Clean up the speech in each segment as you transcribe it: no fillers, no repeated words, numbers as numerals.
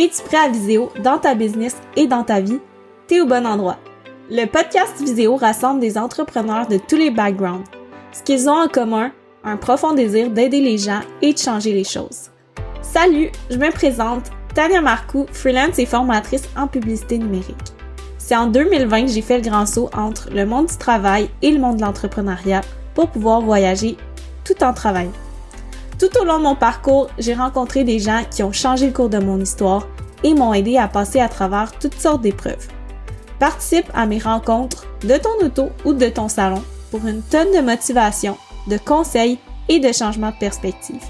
Es-tu prêt à Viséo dans ta business et dans ta vie? T'es au bon endroit. Le podcast Viséo rassemble des entrepreneurs de tous les backgrounds. Ce qu'ils ont en commun, un profond désir d'aider les gens et de changer les choses. Salut, je me présente, Tania Marcoux, freelance et formatrice en publicité numérique. C'est en 2020 que j'ai fait le grand saut entre le monde du travail et le monde de l'entrepreneuriat pour pouvoir voyager tout en travaillant. Tout au long de mon parcours, j'ai rencontré des gens qui ont changé le cours de mon histoire et m'ont aidé à passer à travers toutes sortes d'épreuves. Participe à mes rencontres de ton auto ou de ton salon pour une tonne de motivation, de conseils et de changements de perspective.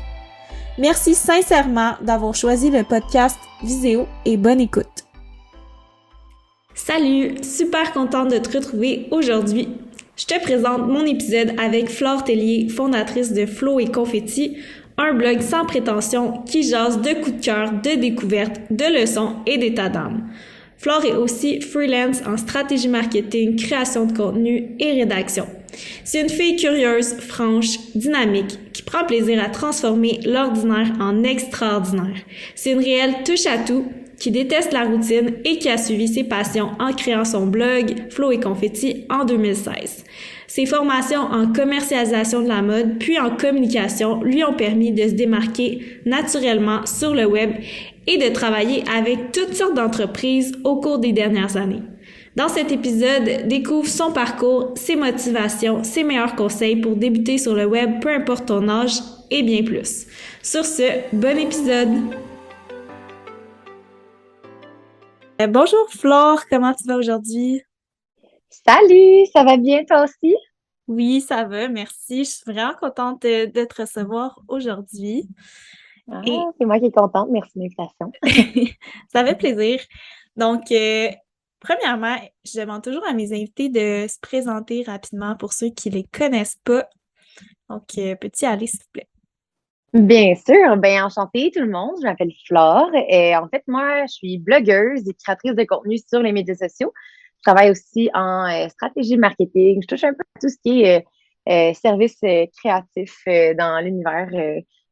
Merci sincèrement d'avoir choisi le podcast Viséo et bonne écoute. Salut, super contente de te retrouver aujourd'hui. Je te présente mon épisode avec Flore Tellier, fondatrice de Flow et Confetti, un blog sans prétention qui jase de coups de cœur, de découvertes, de leçons et d'état d'âme. Flore est aussi freelance en stratégie marketing, création de contenu et rédaction. C'est une fille curieuse, franche, dynamique, qui prend plaisir à transformer l'ordinaire en extraordinaire. C'est une réelle touche-à-tout qui déteste la routine et qui a suivi ses passions en créant son blog Flow et Confetti en 2016. Ses formations en commercialisation de la mode puis en communication lui ont permis de se démarquer naturellement sur le web et de travailler avec toutes sortes d'entreprises au cours des dernières années. Dans cet épisode, découvre son parcours, ses motivations, ses meilleurs conseils pour débuter sur le web, peu importe ton âge et bien plus. Sur ce, bon épisode! Bonjour Flore, comment tu vas aujourd'hui? Salut, ça va bien toi aussi? Oui, ça va, merci. Je suis vraiment contente de te recevoir aujourd'hui. Ah, Et c'est moi qui est contente, merci de l'invitation. ça fait plaisir. Donc, premièrement, je demande toujours à mes invités de se présenter rapidement pour ceux qui les connaissent pas. Donc, peux-tu y aller, s'il vous plaît? Bien sûr, bien enchantée tout le monde, je m'appelle Flore et en fait moi je suis blogueuse et créatrice de contenu sur les médias sociaux. Je travaille aussi en stratégie marketing, je touche un peu à tout ce qui est services créatifs dans l'univers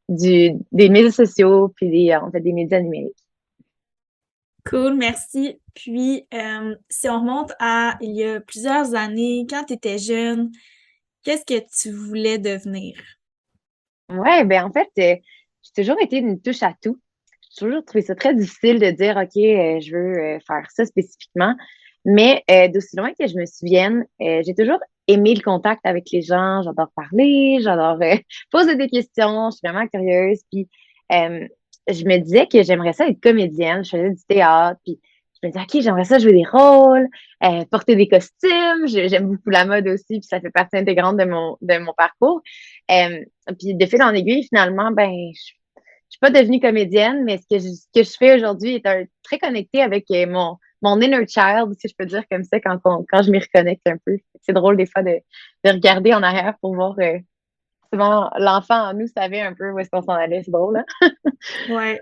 des médias sociaux puis en fait des médias numériques. Cool, merci. Puis, si on remonte à il y a plusieurs années, quand tu étais jeune, qu'est-ce que tu voulais devenir? Ouais, ben en fait, j'ai toujours été une touche à tout. J'ai toujours trouvé ça très difficile de dire, OK, je veux faire ça spécifiquement. Mais d'aussi loin que je me souvienne, j'ai toujours aimé le contact avec les gens. J'adore parler, j'adore poser des questions. Je suis vraiment curieuse. Puis euh, je me disais que j'aimerais ça être comédienne. Je faisais du théâtre. Puis je me disais, OK, j'aimerais ça jouer des rôles, porter des costumes. J'aime beaucoup la mode aussi. Puis ça fait partie intégrante de mon parcours. Euh, puis de fil en aiguille, finalement, ben, je suis pas devenue comédienne, mais ce que je fais aujourd'hui est très connecté avec mon inner child, si je peux dire comme ça, quand je m'y reconnecte un peu. C'est drôle des fois de regarder en arrière pour voir souvent l'enfant en nous savait un peu où est-ce qu'on s'en allait. C'est drôle, hein? Ouais.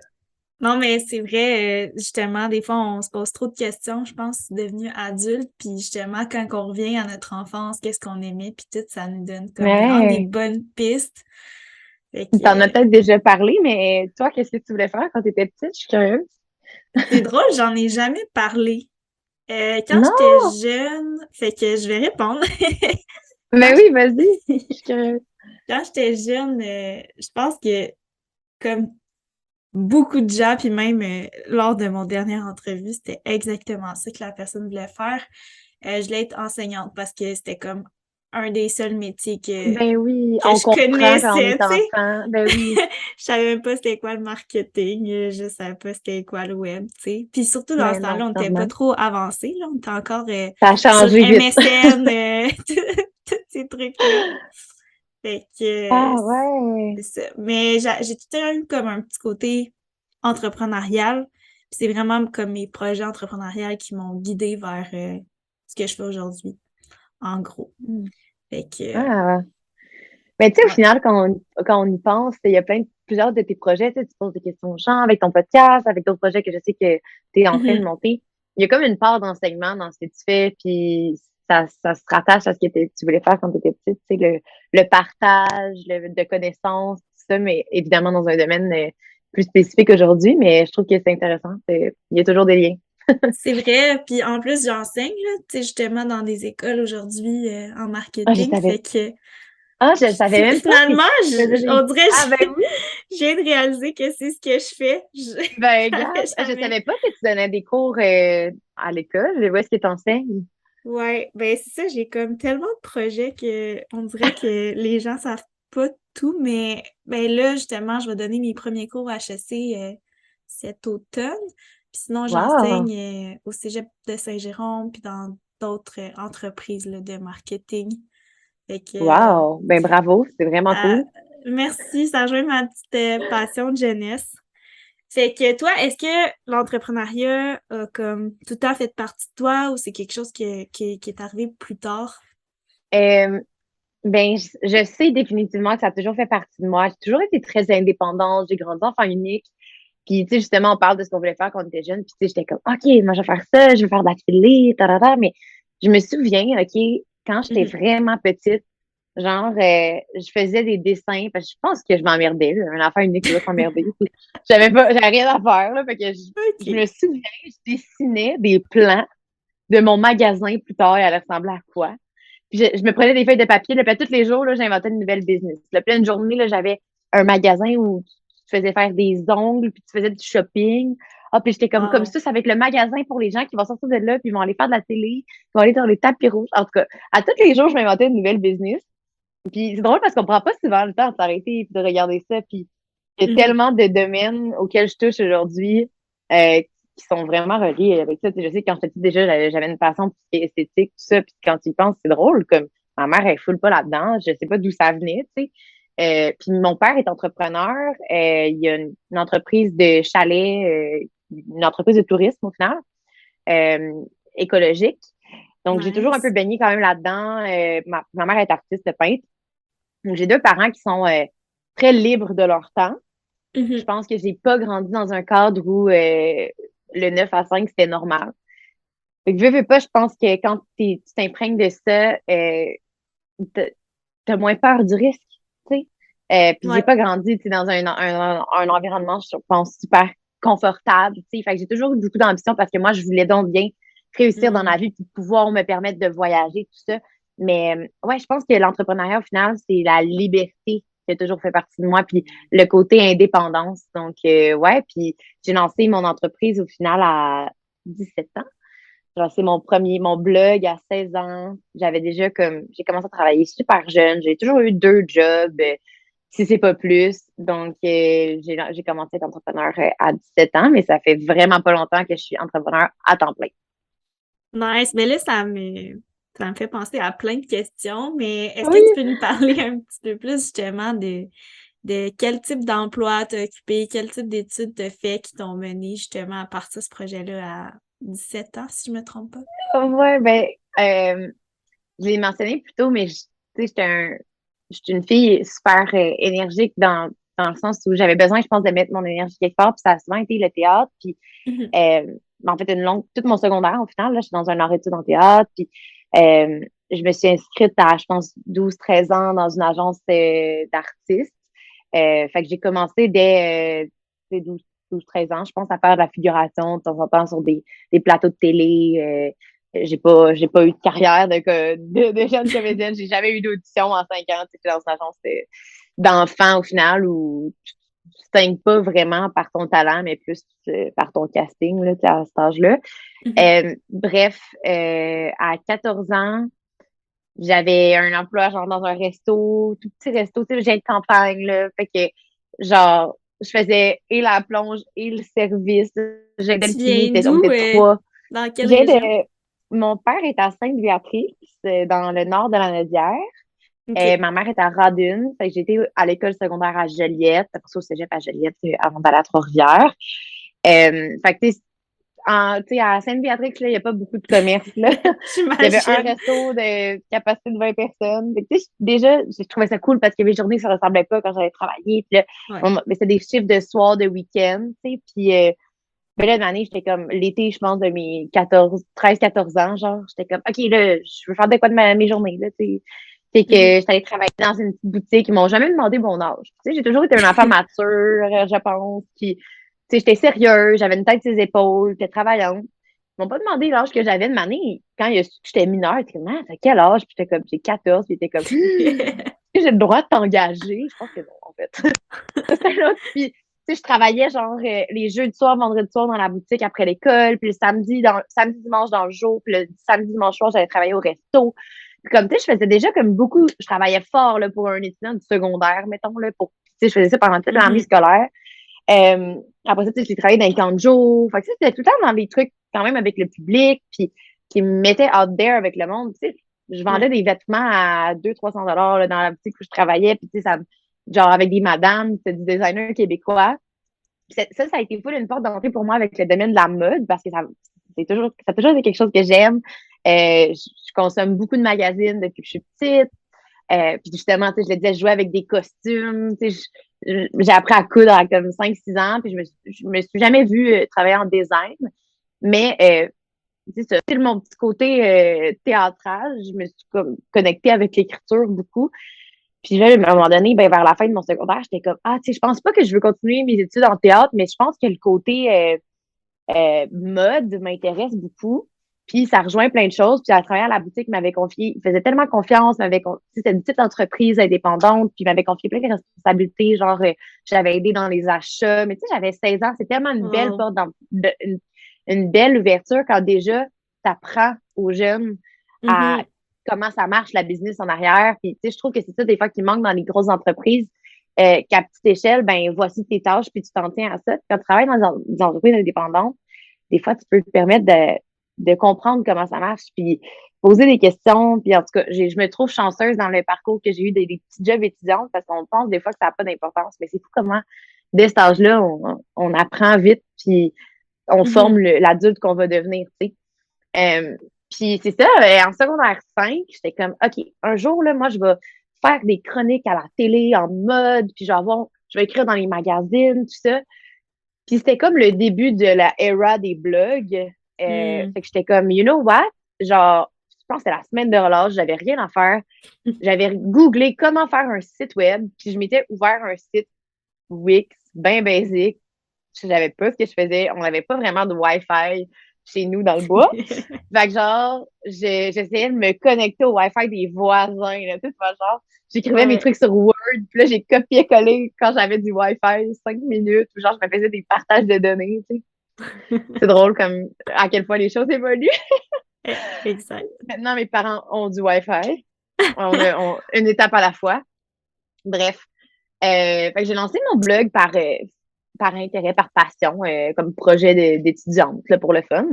Non, mais c'est vrai, justement, des fois, on se pose trop de questions, je pense, devenu adulte, puis justement, quand on revient à notre enfance, qu'est-ce qu'on aimait, puis tout, ça nous donne comme vraiment des Ouais. bonnes pistes. Fait T'en as que peut-être déjà parlé, mais toi, qu'est-ce que tu voulais faire quand tu étais petite? Je suis curieuse. c'est drôle, j'en ai jamais parlé. Quand j'étais Non! jeune, fait que je vais répondre. Quand Mais oui, vas-y. je- Je suis curieuse. quand j'étais jeune, je pense que comme beaucoup de gens, puis même lors de mon dernière entrevue, c'était exactement ça que la personne voulait faire. Je voulais être enseignante parce que c'était comme un des seuls métiers Ben oui, que on je comprend quand on connaissais, est tu sais. enfant. Ben oui. Je savais même pas c'était quoi le marketing, je savais pas c'était quoi le web, tu sais. Puis surtout dans ce Ben non, temps-là, on était pas clairement. trop avancés, là. On était encore Ça a sur changé vite. MSN, tous ces trucs-là. Fait que Ah ouais. c'est ça. Mais j'ai tout le temps eu comme un petit côté entrepreneurial. Puis c'est vraiment comme mes projets entrepreneuriaux qui m'ont guidée vers ce que je fais aujourd'hui, en gros. Hmm. Fait que, Ah. Mais tu sais, au ouais. final, quand on y pense, il y a plusieurs de tes projets, tu sais, tu poses des questions aux gens avec ton podcast, avec d'autres projets que je sais que tu es en train de Mhm. monter. Il y a comme une part d'enseignement dans ce que tu fais, puis ça se rattache à ce que tu voulais faire quand tu étais petite, tu sais, le partage de connaissances, tout ça, mais évidemment dans un domaine plus spécifique aujourd'hui, mais je trouve que c'est intéressant. Il y a toujours des liens. C'est vrai, puis en plus, j'enseigne, là, tu sais, justement, dans des écoles aujourd'hui en Ah, je marketing, savais. fait que Ah, je savais même pas que finalement, tu faisais on des. dirait, Ah, ben oui. je viens de réaliser que c'est ce que je fais. Je Ben, savais regarde, je jamais. savais pas que tu donnais des cours à l'école. Où est-ce que tu enseignes? Ouais, ben c'est ça, j'ai comme tellement de projets que on dirait que les gens savent pas tout, mais ben là, justement, je vais donner mes premiers cours à HEC cet automne. Puis sinon, Wow! j'enseigne au Cégep de Saint-Jérôme, puis dans d'autres entreprises là, de marketing. Fait que Wow! Ben, bravo, c'est vraiment ça- cool. merci, ça rejoint ma petite passion de jeunesse. Fait que toi, est-ce que l'entrepreneuriat a comme tout le temps fait partie de toi ou c'est quelque chose qui est arrivé plus tard? Euh, ben, je sais définitivement que ça a toujours fait partie de moi. J'ai toujours été très indépendante. J'ai grandi enfant unique. Puis, tu sais, justement, on parle de ce qu'on voulait faire quand on était jeune. Puis, tu sais, j'étais comme, OK, moi, je vais faire ça, je vais faire de la télé, tarara. Mais je me souviens, OK, quand j'étais Mhm. vraiment petite, genre, je faisais des dessins, parce que je pense que je m'emmerdais, là. Un enfant unique, tu dois s'emmerder. J'avais rien à faire, là. Fait que je me OK. souviens, je dessinais des plans de mon magasin plus tard, et elle ressemblait à quoi. Puis je me prenais des feuilles de papier, là, puis tous les jours, là, j'inventais une nouvelle business. Là, puis là, une journée, là, j'avais un magasin où tu faisais faire des ongles, puis tu faisais du shopping. Ah, puis j'étais comme Wow. ça, c'est avec le magasin pour les gens qui vont sortir de là, puis ils vont aller faire de la télé, ils vont aller dans les tapis rouges. En tout cas, à tous les jours, je m'inventais une nouvelle business. Puis c'est drôle parce qu'on prend pas souvent le temps de s'arrêter et de regarder ça. Puis il y a Mhm. tellement de domaines auxquels je touche aujourd'hui qui sont vraiment reliés avec ça. Tu sais, je sais que quand j'étais petite, déjà, j'avais une passion pour ce qui est esthétique, tout ça. Puis quand tu y penses, c'est drôle. Comme ma mère, elle foule pas là-dedans. Je sais pas d'où ça venait, tu sais. Puis mon père est entrepreneur. Il y a une entreprise de chalet, une entreprise de tourisme au final, euh, écologique. Donc, j'ai toujours un peu Nice. baigné quand même là-dedans. Ma mère est artiste peintre. Donc, j'ai deux parents qui sont très libres de leur temps. Je Mhm. pense que j'ai pas grandi dans un cadre où le 9 à 5 c'était normal. Fait que veux pas, je pense que quand tu t'imprègnes de ça, t'as t'as moins peur du risque, tu sais. Puis j'ai Ouais. pas grandi, tu sais, dans un environnement, je pense, super confortable, tu sais. Fait que j'ai toujours eu beaucoup d'ambition parce que moi, je voulais donc bien réussir dans la Mhm. vie puis pouvoir me permettre de voyager, tout ça. Mais ouais, je pense que l'entrepreneuriat, au final, c'est la liberté qui a toujours fait partie de moi, puis le côté indépendance. Donc, ouais, puis j'ai lancé mon entreprise au final à 17 ans. J'ai lancé mon blog à 16 ans. J'avais déjà j'ai commencé à travailler super jeune. J'ai toujours eu deux jobs, si c'est pas plus. Donc, j'ai commencé à être entrepreneur à 17 ans, mais ça fait vraiment pas longtemps que je suis entrepreneur à temps plein. Nice. Mais là, ça me fait penser à plein de questions, mais est-ce que Oui. tu peux nous parler un petit peu plus justement de quel type d'emploi t'as occupé, quel type d'études t'as fait qui t'ont mené justement à partir de ce projet-là à 17 ans, si je me trompe pas? Ouais, ben, je l'ai mentionné plus tôt, mais tu sais, j'étais une fille super énergique dans le sens où j'avais besoin, je pense, de mettre mon énergie quelque part, puis ça a souvent été le théâtre, puis Mhm. en fait, toute mon secondaire, au final, là, je suis dans un art études en théâtre, puis euh, je me suis inscrite à, je pense, 12 13 ans dans une agence d'artistes. Fait que j'ai commencé dès 12 13 ans, je pense, à faire de la figuration de temps en temps sur des plateaux de télé. J'ai pas eu de carrière de jeune comédienne. J'ai jamais eu d'audition en 5 ans. J'étais dans une agence d'enfants au final où tu distingues pas vraiment par ton talent, mais plus par ton casting là, à cet âge-là. Mhm. Bref, à 14 ans, j'avais un emploi genre dans un resto, tout petit resto, tu sais, j'ai de campagne, là. Fait que, genre, je faisais et la plonge et le service. J'aidais le Tu pilier, viens on d'où? était trois. Dans quelle J'ai région? de, mon père est à Sainte-Béatrice, dans le nord de la Nodière. OK. Ma mère est à Radune. Fait que j'ai été à l'école secondaire à Joliette, après ça au cégep à Joliette, avant d'aller à Trois-Rivières. Fait que, tu sais, à Sainte-Béatrix, là, il n'y a pas beaucoup de commerce, là. Il y avait un J'imagine. resto de capacité de 20 personnes. Fait que, tu sais, déjà, je trouvais ça cool parce qu'il y avait des journées que ça ressemblait pas quand j'avais travaillé. Puis là, Ouais. mais c'était des chiffres de soir, de week-end, tu sais. Puis, ben là, une année, j'étais comme, l'été, je pense, de mes 13 14 ans, genre, j'étais comme, OK, là, je veux faire de quoi de mes journées, là, tu sais. Fait que Mhm. j'étais allée travailler dans une petite boutique. Ils m'ont jamais demandé mon âge. Tu sais, j'ai toujours été une enfant mature, je pense. Puis, tu sais, j'étais sérieuse, j'avais une tête sur les épaules, j'étais travaillante. Ils m'ont pas demandé l'âge que j'avais de année. Quand il a su que j'étais mineure, ils étaient comme, ah, t'as quel âge? Puis j'étais comme, j'ai 14. Puis ils étaient comme, est-ce que j'ai le droit de t'engager? Je pense que non, en fait. Ça, c'était l'autre. Puis, tu sais, je travaillais genre les jeudis soir, vendredi soir dans la boutique après l'école, puis le samedi, dimanche dans le jour, puis le samedi, dimanche soir, j'allais travailler au resto. Puis comme, tu sais, je faisais déjà comme beaucoup, je travaillais fort là, pour un étudiant du secondaire, mettons, là, pour, tu sais, je faisais ça pendant toute l'année Mhm. scolaire. Après ça, tu sais, j'ai travaillé dans les camps de jour. Fait que ça, c'était tout le temps dans des trucs quand même avec le public, puis qui me mettaient out there avec le monde. Tu sais, je vendais Ouais. des vêtements à 200-300 $ là, dans la boutique où je travaillais, puis tu sais, ça, genre avec des madames, c'était du designer québécois. Puis ça a été full une porte d'entrée pour moi avec le domaine de la mode, parce que ça a toujours été quelque chose que j'aime. Je consomme beaucoup de magazines depuis que je suis petite. Puis justement, tu sais, je le disais, je jouais avec des costumes. Tu sais, j'ai appris à coudre à comme 5-6 ans, puis je me suis jamais vue travailler en design. Mais c'est ça, c'est mon petit côté théâtral. Je me suis comme connectée avec l'écriture beaucoup. Puis là, à un moment donné, ben, vers la fin de mon secondaire, j'étais comme, ah, tu sais, je pense pas que je veux continuer mes études en théâtre, mais je pense que le côté mode m'intéresse beaucoup. Puis ça rejoint plein de choses. Puis à travers la boutique, il m'avait confié, il faisait tellement confiance, c'était une petite entreprise indépendante, puis il m'avait confié plein de responsabilités, genre j'avais aidé dans les achats, mais tu sais, j'avais 16 ans, c'est tellement une belle Wow. porte, une belle ouverture quand déjà t'apprends aux jeunes à Mhm. comment ça marche la business en arrière. Puis tu sais, je trouve que c'est ça des fois qui manque dans les grosses entreprises. Qu'à petite échelle, ben voici tes tâches, puis tu t'en tiens à ça. Quand tu travailles dans des entreprises indépendantes, des fois, tu peux te permettre de comprendre comment ça marche, puis poser des questions. Puis en tout cas, je me trouve chanceuse dans le parcours que j'ai eu des petits jobs étudiantes parce qu'on pense des fois que ça n'a pas d'importance, mais c'est fou comment, dès cet âge-là, on apprend vite, puis on forme Mhm. l'adulte qu'on va devenir, tu sais. Euh, puis c'est ça, en secondaire 5, j'étais comme, OK, un jour, là, moi, je vais faire des chroniques à la télé en mode, puis je vais écrire dans les magazines, tout ça. Puis c'était comme le début de la era des blogs. Mhm. Fait que j'étais comme, you know what? Genre, je pense que c'était la semaine de relâche, j'avais rien à faire. J'avais googlé comment faire un site web, puis je m'étais ouvert un site Wix, bien basique. Je savais pas ce que je faisais. On n'avait pas vraiment de Wi-Fi chez nous dans le bois. Fait que genre, j'essayais de me connecter au Wi-Fi des voisins, là, tu sais, genre, j'écrivais mes Ouais. trucs sur Word, puis là, j'ai copié-collé quand j'avais du Wi-Fi, 5 minutes, ou genre, je me faisais des partages de données, tu sais. C'est drôle comme à quel point les choses évoluent. Exact. Maintenant, mes parents ont du Wi-Fi. Une étape à la fois. Bref. Fait que j'ai lancé mon blog par intérêt, par passion, comme projet d'étudiante, là, pour le fun.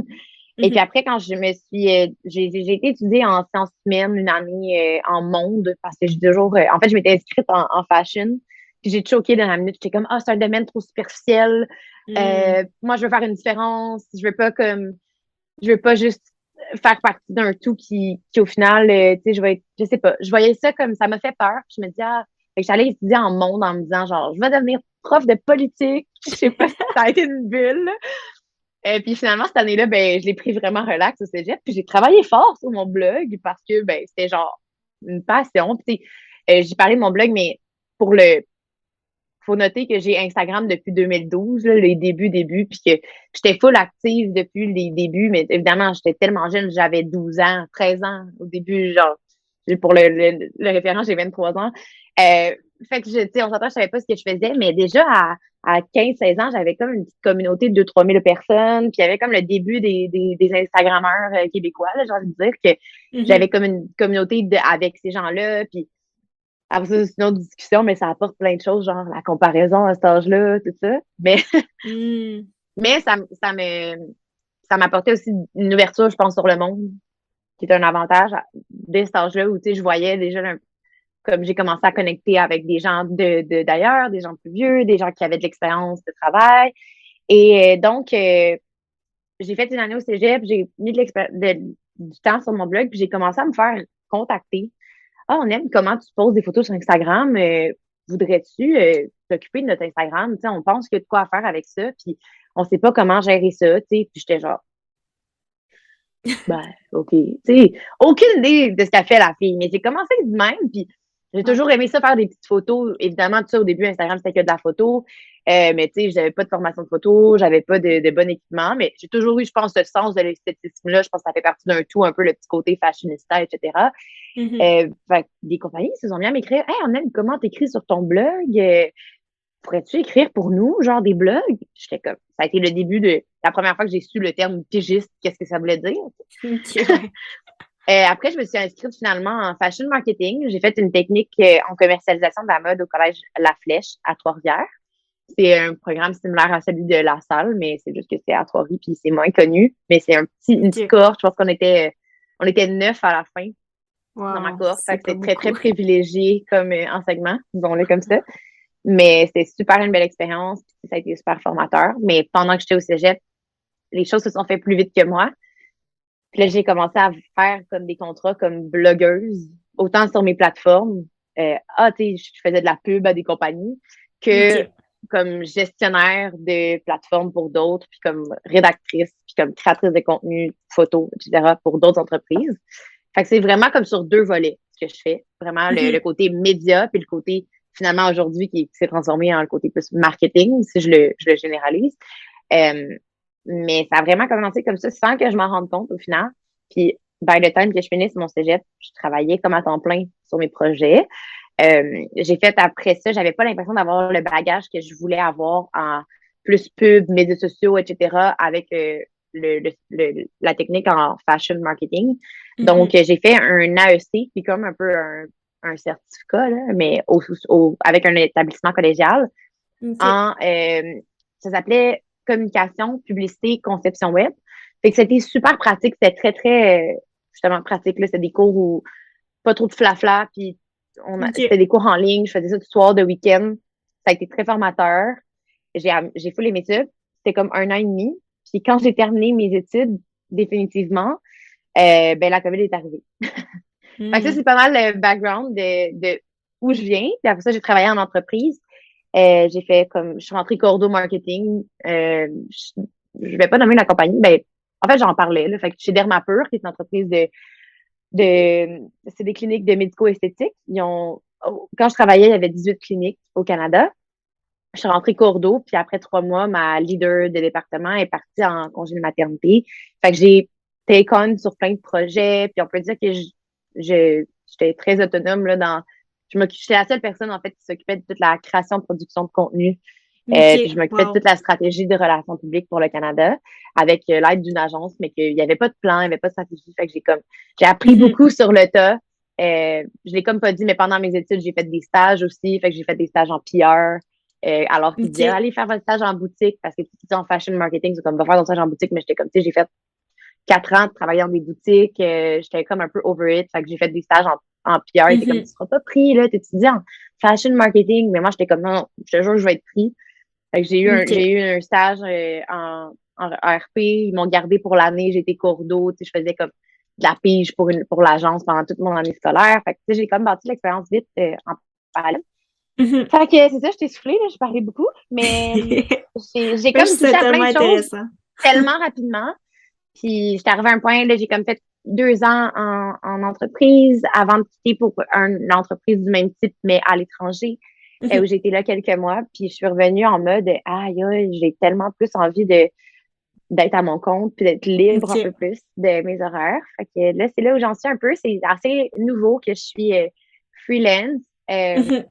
Et puis Mhm. après, quand je me suis, j'ai été étudier en sciences humaines une année en monde parce que j'ai toujours, en fait, je m'étais inscrite en fashion. Puis j'ai choqué dans la minute. J'étais comme, ah, c'est un domaine trop superficiel. Mhm. Moi, je veux faire une différence. Je veux pas juste faire partie d'un tout qui au final, tu sais, je sais pas. Je voyais ça comme, ça m'a fait peur. Puis je me dis, ah, fait que j'allais étudier en monde en me disant, genre, je vais devenir prof de politique. Je sais pas si ça a été une bulle. Puis finalement, cette année-là, ben, je l'ai pris vraiment relax au cégep. Puis j'ai travaillé fort sur mon blog parce que ben, c'était genre une passion. Puis j'ai parlé de mon blog, mais pour le faut noter que j'ai Instagram depuis 2012, là, les débuts, puis que j'étais full active depuis les débuts, mais évidemment, j'étais tellement jeune, j'avais 12 ans, 13 ans au début, genre, pour le référent, j'ai 23 ans. Fait que, tu sais, on s'entend, je savais pas ce que je faisais, mais déjà à 15-16 ans, j'avais comme une petite communauté de 2-3 000 personnes, puis il y avait comme le début des Instagrammeurs québécois, là, j'ai envie de dire que j'avais Mhm. comme une communauté avec ces gens-là, puis après ça, c'est une autre discussion, mais ça apporte plein de choses, genre la comparaison à cet âge-là, tout ça. Mais, Mhm. mais ça m'apportait aussi une ouverture, je pense, sur le monde, qui est un avantage dès cet âge-là où, tu sais, je voyais déjà, comme j'ai commencé à connecter avec des gens d'ailleurs, des gens plus vieux, des gens qui avaient de l'expérience de travail. Et donc, j'ai fait une année au cégep, j'ai mis du temps sur mon blog, puis j'ai commencé à me faire contacter. Ah, on aime comment tu poses des photos sur Instagram. Voudrais-tu t'occuper de notre Instagram? Tu sais, on pense qu'il y a de quoi faire avec ça, puis on sait pas comment gérer ça, tu sais. Puis j'étais genre, Ben, OK. Tu sais, aucune idée de ce qu'a fait la fille, mais j'ai commencé de même, puis j'ai Ouais. toujours aimé ça, faire des petites photos. Évidemment, tout ça, au début, Instagram, c'était que de la photo. Mais tu sais, j'avais pas de formation de photo, j'avais pas de bon équipement, mais j'ai toujours eu, je pense, ce sens de l'esthétisme-là. Je pense que ça fait partie d'un tout, un peu le petit côté fashionista, etc. Mhm. Fait que des compagnies se sont mis à m'écrire, Hey, on aime comment t'écris sur ton blog. Pourrais-tu écrire pour nous, genre des blogs? J'étais comme, ça a été le début de la première fois que j'ai su le terme pigiste, qu'est-ce que ça voulait dire. Ok, ouais. Après, je me suis inscrite finalement en fashion marketing. J'ai fait une technique en commercialisation de la mode au collège La Flèche à Trois-Rivières. C'est un programme similaire à celui de La Salle, mais c'est juste que c'est à Trois-Rivières puis c'est moins connu. Mais c'est une petite Ok. cohorte. Je pense on était 9 à la fin dans ma Wow, cohorte. Fait c'est que pas c'était très, très beaucoup. privilégié comme enseignement, disons-le comme ça. Mais c'était super une belle expérience. Puis ça a été super formateur. Mais pendant que j'étais au cégep, les choses se sont fait plus vite que moi. Puis là, j'ai commencé à faire comme des contrats comme blogueuse, autant sur mes plateformes. Tu sais, je faisais de la pub à des compagnies que Ok. comme gestionnaire de plateformes pour d'autres, puis comme rédactrice, puis comme créatrice de contenu, photos, etc. pour d'autres entreprises. Fait que c'est vraiment comme sur deux volets ce que je fais. Vraiment le Mhm. côté média, puis le côté finalement aujourd'hui qui s'est transformé en le côté plus marketing, si je le généralise. Euh, mais ça a vraiment commencé comme ça sans que je m'en rende compte au final. Puis, by the time que je finisse mon cégep, je travaillais comme à temps plein sur mes projets. J'ai fait après ça, j'avais pas l'impression d'avoir le bagage que je voulais avoir en plus pub, médias sociaux, etc. avec la technique en fashion marketing. Donc, Mhm. j'ai fait un AEC, qui est comme un peu un certificat, là, mais avec un établissement collégial Ok. en, ça s'appelait communication, publicité, conception web. Fait que c'était super pratique, c'était très, très, justement, pratique, là. C'était des cours où pas trop de flafla, puis c'était Ok. des cours en ligne, je faisais ça du soir, de week-end. Ça a été très formateur. J'ai full aimé ça. C'était comme 1 an et demi. Puis quand j'ai terminé mes études, définitivement, ben la COVID est arrivée. Fait que ça, c'est Mhm. pas mal le background de où je viens. Puis après ça, j'ai travaillé en entreprise. J'ai fait comme, je suis rentrée cordeau marketing. Je vais pas nommer la compagnie. Ben, en fait, j'en parlais, là. Fait que chez Dermapur, qui est une entreprise c'est des cliniques de médico-esthétique. Quand je travaillais, il y avait 18 cliniques au Canada. Je suis rentrée cours d'eau, puis après 3 mois, ma leader de département est partie en congé de maternité. Fait que j'ai take on sur plein de projets, puis on peut dire que j'étais très autonome là j'étais la seule personne en fait qui s'occupait de toute la création, production de contenu. Puis je Ok. m'occupais de toute Wow. la stratégie de relations publiques pour le Canada avec l'aide d'une agence, mais qu'il n'y avait pas de plan, il n'y avait pas de stratégie. Fait que j'ai appris Mhm. beaucoup sur le tas. Je l'ai comme pas dit, mais pendant mes études, j'ai fait des stages aussi. Fait que j'ai fait des stages en PR. Alors qu'ils disaient, Ok. allez faire votre stage en boutique, parce que tu dis en fashion marketing, c'est comme, va faire ton stage en boutique, mais j'étais comme, tu sais, j'ai fait 4 ans de travailler dans des boutiques, j'étais comme un peu over it, fait que j'ai fait des stages en PR, et t'es comme, tu Mhm. seras pas pris, là, t'étudies en fashion marketing, mais moi, j'étais comme, non, non, je te jure, je vais être pris. Fait que j'ai Ok. eu un stage en RP, ils m'ont gardé pour l'année, j'étais cours d'eau, tu sais, je faisais comme de la pige pour l'agence pendant toute mon année scolaire, fait que, tu sais, j'ai comme bâti l'expérience vite en parallèle. Mhm. Fait que c'est ça, je t'ai soufflé, là, j'ai parlé beaucoup, mais j'ai Ouais, comme touché c'est à plein tellement de choses intéressant. tellement rapidement. Puis j'étais arrivée à un point, là, j'ai comme fait 2 ans en entreprise avant de quitter pour une entreprise du même type, mais à l'étranger, où Mhm. j'ai été là quelques mois. Puis je suis revenue en mode, aïe, aïe, j'ai tellement plus envie d'être à mon compte, puis d'être libre un peu Ok. plus de mes horaires. Fait que là, c'est là où j'en suis un peu. C'est assez nouveau que je suis freelance. Euh, Mhm.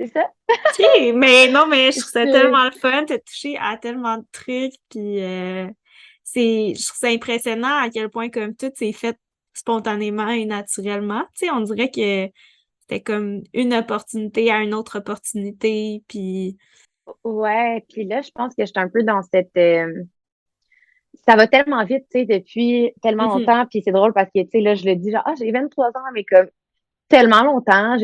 c'est ça. Ok, mais non, mais je trouve ça Je- tellement le fun, t'as touché à tellement de trucs, puis je trouve ça impressionnant à quel point comme tout s'est fait spontanément et naturellement. Tu sais, on dirait que c'était comme une opportunité à une autre opportunité, puis Ouais, puis là, je pense que je suis un peu dans ça va tellement vite, tu sais, depuis tellement Mhm. longtemps. Puis c'est drôle parce que, tu sais, là, je le dis, genre, j'ai 23 ans, mais comme tellement longtemps,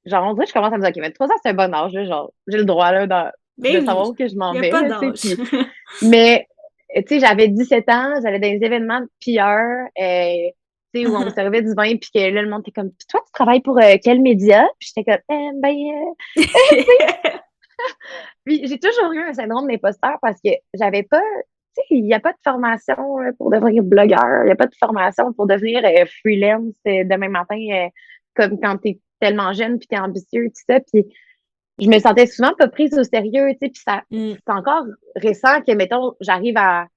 genre, on dirait que je commence à me dire, OK, 23 ans, c'est un bon âge, là, genre, j'ai le droit, là, de Ben savoir oui, où que je m'en il n'y a vais, pas là, tu sais. d'âge. Mais, tu sais, j'avais 17 ans, j'allais dans des événements de PR, tu sais, où on me servait du vin, puis que là, le monde était comme, puis toi, tu travailles pour quel média? Puis j'étais comme, puis j'ai toujours eu un syndrome d'imposteur parce que j'avais pas sais, il n'y a pas de formation pour devenir blogueur, il n'y a pas de formation pour devenir freelance demain matin, comme quand t'es tellement jeune puis t'es ambitieux, tout ça. Puis je me sentais souvent pas prise au sérieux, tu sais, puis ça, Mm. c'est encore récent que, mettons, j'arrive à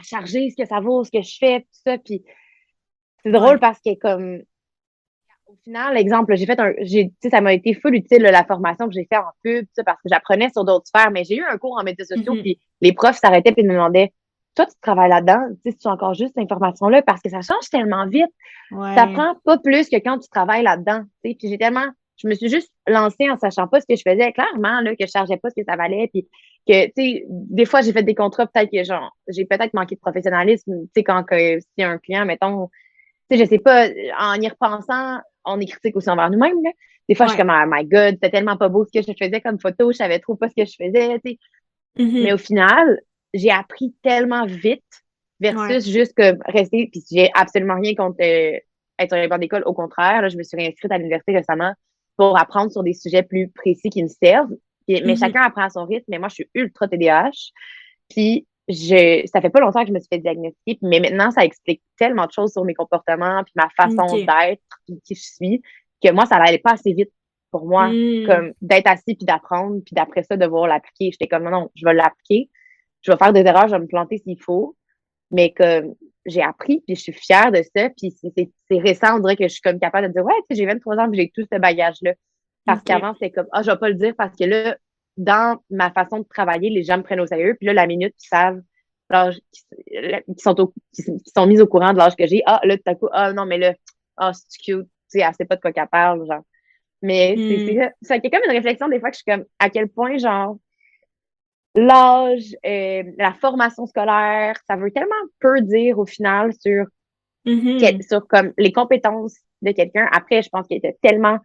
charger ce que ça vaut, ce que je fais, tout ça. Puis c'est drôle Ouais. parce que, comme, au final, exemple, tu sais, ça m'a été full utile, là, la formation que j'ai fait en pub, tout ça, parce que j'apprenais sur d'autres sphères, mais j'ai eu un cours en médias sociaux, Mhm. puis les profs s'arrêtaient puis me demandaient, toi, tu travailles là-dedans, tu sais, tu as encore juste cette information-là, parce que ça change tellement vite. Ça Ouais. prend pas plus que quand tu travailles là-dedans, tu sais. Puis je me suis juste lancée en sachant pas ce que je faisais, clairement, là, que je chargeais pas ce que ça valait, puis que, tu sais, des fois, j'ai fait des contrats, peut-être que, genre, j'ai peut-être manqué de professionnalisme, tu sais, quand si un client, mettons, tu sais, je sais pas, en y repensant, on est critique aussi envers nous-mêmes, là. Des fois, je suis Ouais. comme, oh my God, c'était tellement pas beau ce que je faisais comme photo, je savais trop pas ce que je faisais, tu sais. Mais au Mhm. final, j'ai appris tellement vite Ouais. versus juste que rester, puis j'ai absolument rien contre être sur les bancs d'école. Au contraire, là, je me suis réinscrite à l'université récemment pour apprendre sur des sujets plus précis qui me servent. Mais chacun Mhm. apprend à son rythme. Mais moi, je suis ultra TDAH. Puis ça fait pas longtemps que je me suis fait diagnostiquer, mais maintenant, ça explique tellement de choses sur mes comportements, puis ma façon OK. d'être, puis qui je suis, que moi, ça n'allait pas assez vite pour moi, Mm. comme d'être assis puis d'apprendre, puis d'après ça, devoir l'appliquer. J'étais comme, non, non, je vais l'appliquer. Je vais faire des erreurs, je vais me planter s'il faut. Mais que j'ai appris, puis je suis fière de ça. Puis c'est récent, on dirait que je suis comme capable de dire, ouais, tu sais, j'ai 23 ans, puis j'ai tout ce bagage-là. Parce OK. qu'avant, c'était comme, ah, je vais pas le dire parce que là, dans ma façon de travailler, les gens me prennent au sérieux. Puis là, la minute qu'ils savent l'âge, qui sont mis au courant de l'âge que j'ai, ah, là, tout à coup, ah, non, mais là, ah, c'est cute. Tu sais, elle sait pas de quoi qu'elle parle, genre. Mais Mm. ça fait comme une réflexion des fois que je suis comme, à quel point, genre, l'âge, la formation scolaire, ça veut tellement peu dire au final Mhm. sur comme les compétences de quelqu'un. Après, je pense qu'il était tellement,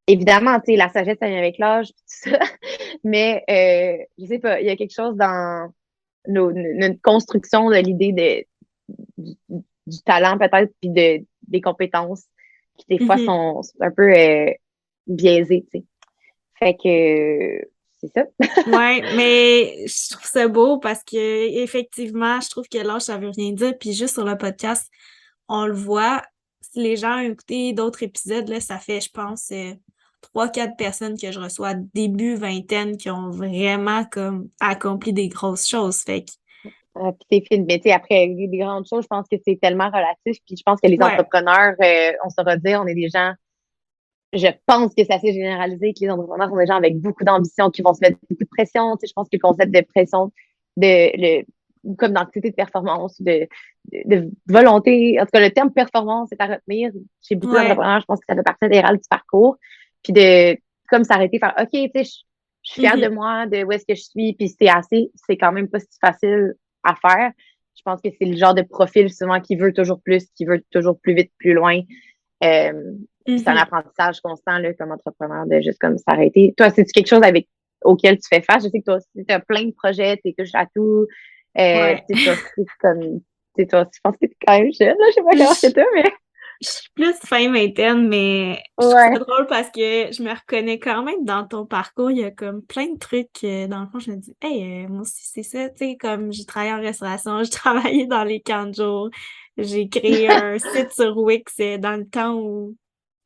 évidemment, tu sais, la sagesse, ça vient avec l'âge, tout ça. Mais, je sais pas, il y a quelque chose dans notre construction de l'idée du talent peut-être, puis des compétences qui des fois Mhm. sont un peu biaisées, tu sais. Fait que, c'est ça. Ouais, mais je trouve ça beau parce que effectivement, je trouve que l'âge, ça veut rien dire. Puis juste sur le podcast, on le voit. Si les gens ont écouté d'autres épisodes, là, ça fait, je pense, 3-4 personnes que je reçois début vingtaine qui ont vraiment comme accompli des grosses choses. Fait que, Puis c'est fine. Mais tu sais, après, des grandes choses, je pense que c'est tellement relatif. Puis je pense que les ouais. entrepreneurs, on se redit, on est des gens, je pense que c'est assez généralisé que les entrepreneurs sont des gens avec beaucoup d'ambition, qui vont se mettre beaucoup de pression. Tu sais, je pense que le concept de pression, comme d'anxiété de performance, de volonté, en tout cas, le terme performance est à retenir. Chez beaucoup Ouais. d'entrepreneurs, je pense que ça fait partie intégrale du parcours. Puis comme s'arrêter, faire, OK, tu sais, je suis fière de Mhm. moi, de où est-ce que je suis, puis c'est quand même pas si facile à faire. Je pense que c'est le genre de profil souvent qui veut toujours plus, qui veut toujours plus vite, plus loin. Euh, Puis c'est un Mhm. apprentissage constant là, comme entrepreneur de juste comme s'arrêter. Toi, c'est-tu quelque chose auquel tu fais face? Je sais que toi aussi, tu as plein de projets, tu touches à tout. Ouais. Tu sais, toi aussi, comme, tu sais, toi, je pense que tu es quand même jeune, là, je sais pas comment c'est toi, mais Je suis plus fin vingtaine, mais je trouve ça ouais. drôle parce que je me reconnais quand même dans ton parcours. Il y a comme plein de trucs, dans le fond, je me dis, hey, moi aussi, c'est ça. Tu sais, comme j'ai travaillé en restauration, j'ai travaillé dans les camps de jour, j'ai créé un site sur Wix dans le temps où,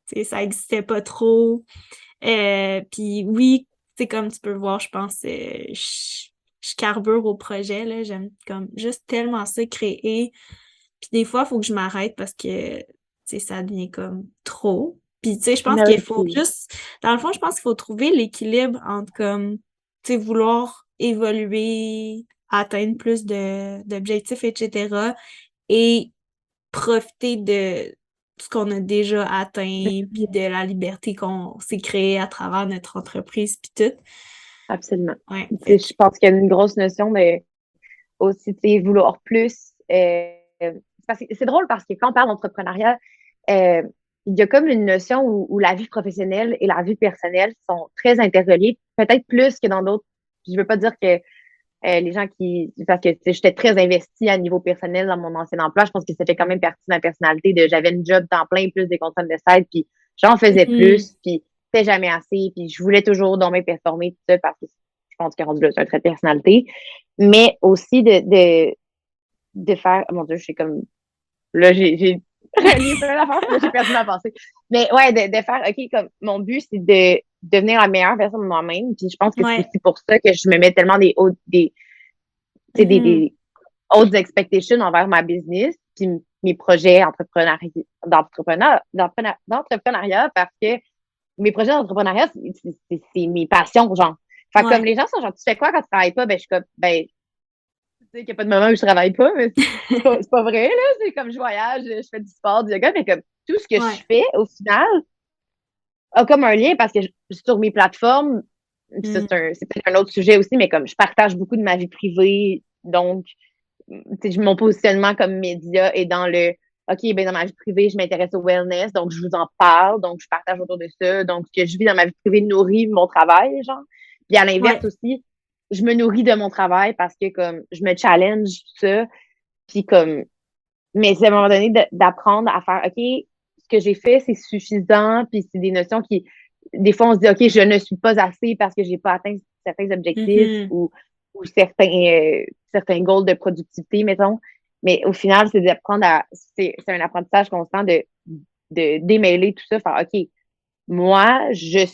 tu sais, ça existait pas trop. Puis oui, tu sais, comme tu peux voir, je pense, je carbure au projet, là. J'aime comme juste tellement ça créer. Puis des fois, il faut que je m'arrête parce que, tu sais, ça devient comme trop. Puis, tu sais, je pense Mais qu'il oui, faut puis, juste, dans le fond, je pense qu'il faut trouver l'équilibre entre comme, tu sais, vouloir évoluer, atteindre plus d'objectifs, etc. et profiter de ce qu'on a déjà atteint, puis de la liberté qu'on s'est créée à travers notre entreprise, puis tout. absolument. Ouais, Tu sais, fait je pense qu'il y a une grosse notion de aussi, tu sais, vouloir plus. C'est drôle parce que quand on parle d'entrepreneuriat, euh, il y a comme une notion où la vie professionnelle et la vie personnelle sont très interreliées, peut-être plus que dans d'autres. Je veux pas dire que les gens qui. Parce que tu sais, j'étais très investie à niveau personnel dans mon ancien emploi. Je pense que ça fait quand même partie de ma personnalité. J'avais une job temps plein, plus des contrats de side, puis j'en faisais Mhm. plus, puis c'était jamais assez, puis je voulais toujours dormir performer, tout ça, parce que je pense que rendu là, c'est un trait de personnalité. mais aussi de faire, oh mon Dieu, je suis comme, là, j'ai relié plein d'affaires, puis là, j'ai perdu ma pensée. Mais ouais, de faire, OK, comme, mon but, c'est de devenir la meilleure version de moi-même, puis je pense que c'est Ouais. aussi pour ça que je me mets tellement tu sais, Mhm. des hautes expectations envers ma business, puis mes projets d'entrepreneuriat, parce que mes projets d'entrepreneuriat, c'est mes passions, genre. Fait que comme Ouais. les gens sont genre, tu fais quoi quand tu travailles pas? Ben, je suis comme, ben, tu sais qu'il n'y a pas de moment où je travaille pas, mais c'est pas vrai, là. C'est comme je voyage, je fais du sport, du yoga, mais comme tout ce que je Ouais. fais, au final, a comme un lien parce que sur mes plateformes, puis ça, Mm. c'est peut-être un autre sujet aussi, mais comme je partage beaucoup de ma vie privée, donc, tu sais, mon positionnement comme média est dans le OK, ben dans ma vie privée, je m'intéresse au wellness, donc je vous en parle, donc je partage autour de ça. Donc, ce que je vis dans ma vie privée nourrit mon travail, genre. Puis à Ouais. l'inverse aussi, je me nourris de mon travail parce que comme je me challenge ça, puis comme mais c'est à un moment donné d'apprendre à faire OK, ce que j'ai fait, c'est suffisant, puis c'est des notions qui des fois on se dit OK, je ne suis pas assez parce que j'ai pas atteint certains objectifs Mhm. ou certains goals de productivité, mettons. Mais au final, c'est d'apprendre à c'est un apprentissage constant de démêler tout ça, faire OK, moi, je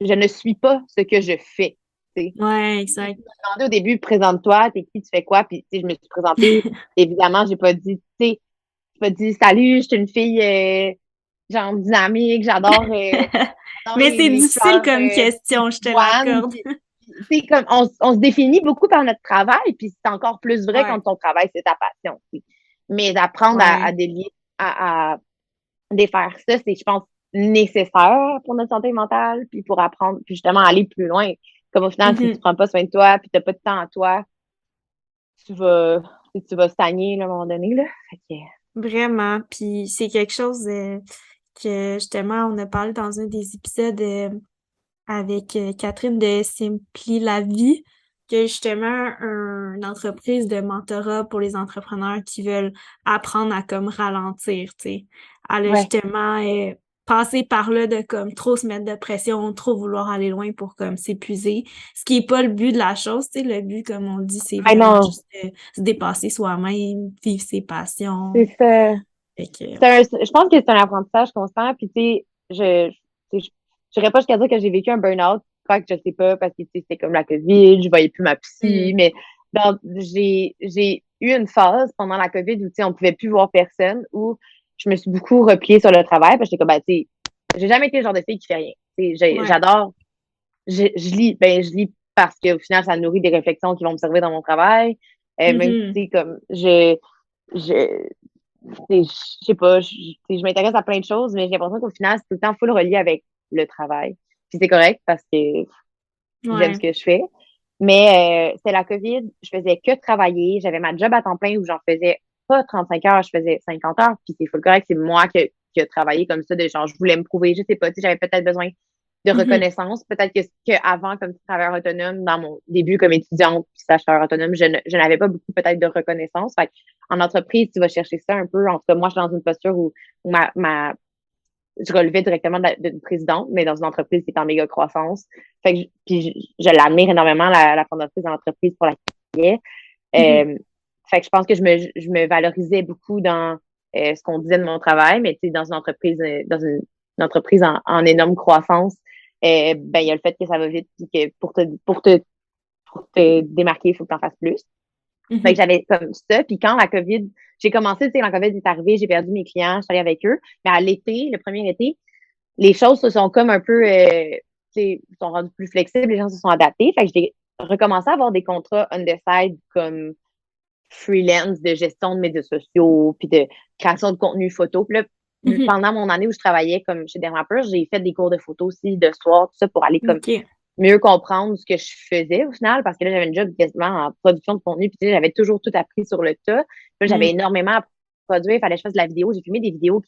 ne suis pas ce que je fais. T'sais. Ouais, Tu exact. m'as demandé au début, présente-toi, t'es qui, tu fais quoi, puis je me suis présentée. Évidemment, j'ai pas dit, tu sais, j'ai pas dit salut, je suis une fille genre dynamique, j'adore Mais c'est les difficile fleurs comme question, je te pivoines. l'accorde. C'est comme on se définit beaucoup par notre travail, puis c'est encore plus vrai Ouais. quand ton travail, c'est ta passion. T'sais. Mais d'apprendre à Ouais. délier, à défaire ça, c'est, je pense, nécessaire pour notre santé mentale, puis pour apprendre, puis justement aller plus loin. Comme au final, si tu Mhm. prends pas soin de toi, puis t'as pas de temps à toi, tu vas, tu vas stagner là, à un moment donné, là. Fait que, Vraiment. Puis c'est quelque chose que justement, on a parlé dans un des épisodes avec Catherine de Simpli la vie, que justement une entreprise de mentorat pour les entrepreneurs qui veulent apprendre à comme ralentir, tu sais. Elle a ouais, justement passé par là de comme trop se mettre de pression, trop vouloir aller loin pour comme s'épuiser. Ce qui est pas le but de la chose, tu sais. Le but, comme on le dit, c'est mais vraiment non, juste de se dépasser soi-même, vivre ses passions. c'est ça. Fait que, Je pense que c'est un apprentissage constant, puis tu sais, je n'irais pas jusqu'à dire que j'ai vécu un burn-out, quoi que je sais pas, parce que tu sais, c'était comme la COVID, je voyais plus ma psy, hmm, mais j'ai eu une phase pendant la COVID où tu sais, on pouvait plus voir personne, où je me suis beaucoup repliée sur le travail, parce que j'étais comme, ben, tu sais, j'ai jamais été le genre de fille qui fait rien. Tu sais, ouais. j'adore, je lis parce qu'au final, ça nourrit des réflexions qui vont me servir dans mon travail. Même, Mhm. tu sais, comme, je, je sais pas, je m'intéresse à plein de choses, mais j'ai l'impression qu'au final, c'est tout le temps full relié avec le travail. Puis c'est correct parce que j'aime ce Ouais. que je fais. Mais c'est la COVID, je faisais que travailler. J'avais ma job à temps plein où j'en faisais pas 35 heures, je faisais 50 heures. Puis c'est full correct, c'est moi qui a travaillé comme ça, de genre, je voulais me prouver, je sais pas, tu sais, j'avais peut-être besoin de Mhm. reconnaissance. Peut-être que avant, comme travailleur autonome, dans mon début comme étudiante, puis travailleur autonome, je n'avais pas beaucoup peut-être de reconnaissance. Fait en entreprise, tu vas chercher ça un peu. En tout cas, moi, je suis dans une posture où je relevais directement d'une présidente, mais dans une entreprise qui est en méga croissance. Fait que je l'admire énormément, la fondatrice de l'entreprise pour laquelle Mhm. fait que je pense que je me valorisais beaucoup dans ce qu'on disait de mon travail, mais tu sais, dans une entreprise en énorme croissance, ben, il y a le fait que ça va vite, puis que pour te démarquer, il faut que tu en fasses plus. Fait que Mhm. j'avais comme ça. Puis quand la COVID, j'ai commencé, tu sais, la COVID est arrivée, j'ai perdu mes clients, je suis allée avec eux. Mais à l'été, le premier été, les choses se sont comme un peu, tu sais, sont rendues plus flexibles, les gens se sont adaptés. Fait que j'ai recommencé à avoir des contrats on the side comme freelance de gestion de médias sociaux, puis de création de contenu photo. Puis là, Mhm. pendant mon année où je travaillais comme chez Dermaper, j'ai fait des cours de photo aussi de soir, tout ça pour aller comme OK. mieux comprendre ce que je faisais au final, parce que là, j'avais une job quasiment en production de contenu, puis tu sais, j'avais toujours tout appris sur le tas. Puis là, j'avais Mm. énormément à produire, il fallait que je fasse de la vidéo. J'ai filmé des vidéos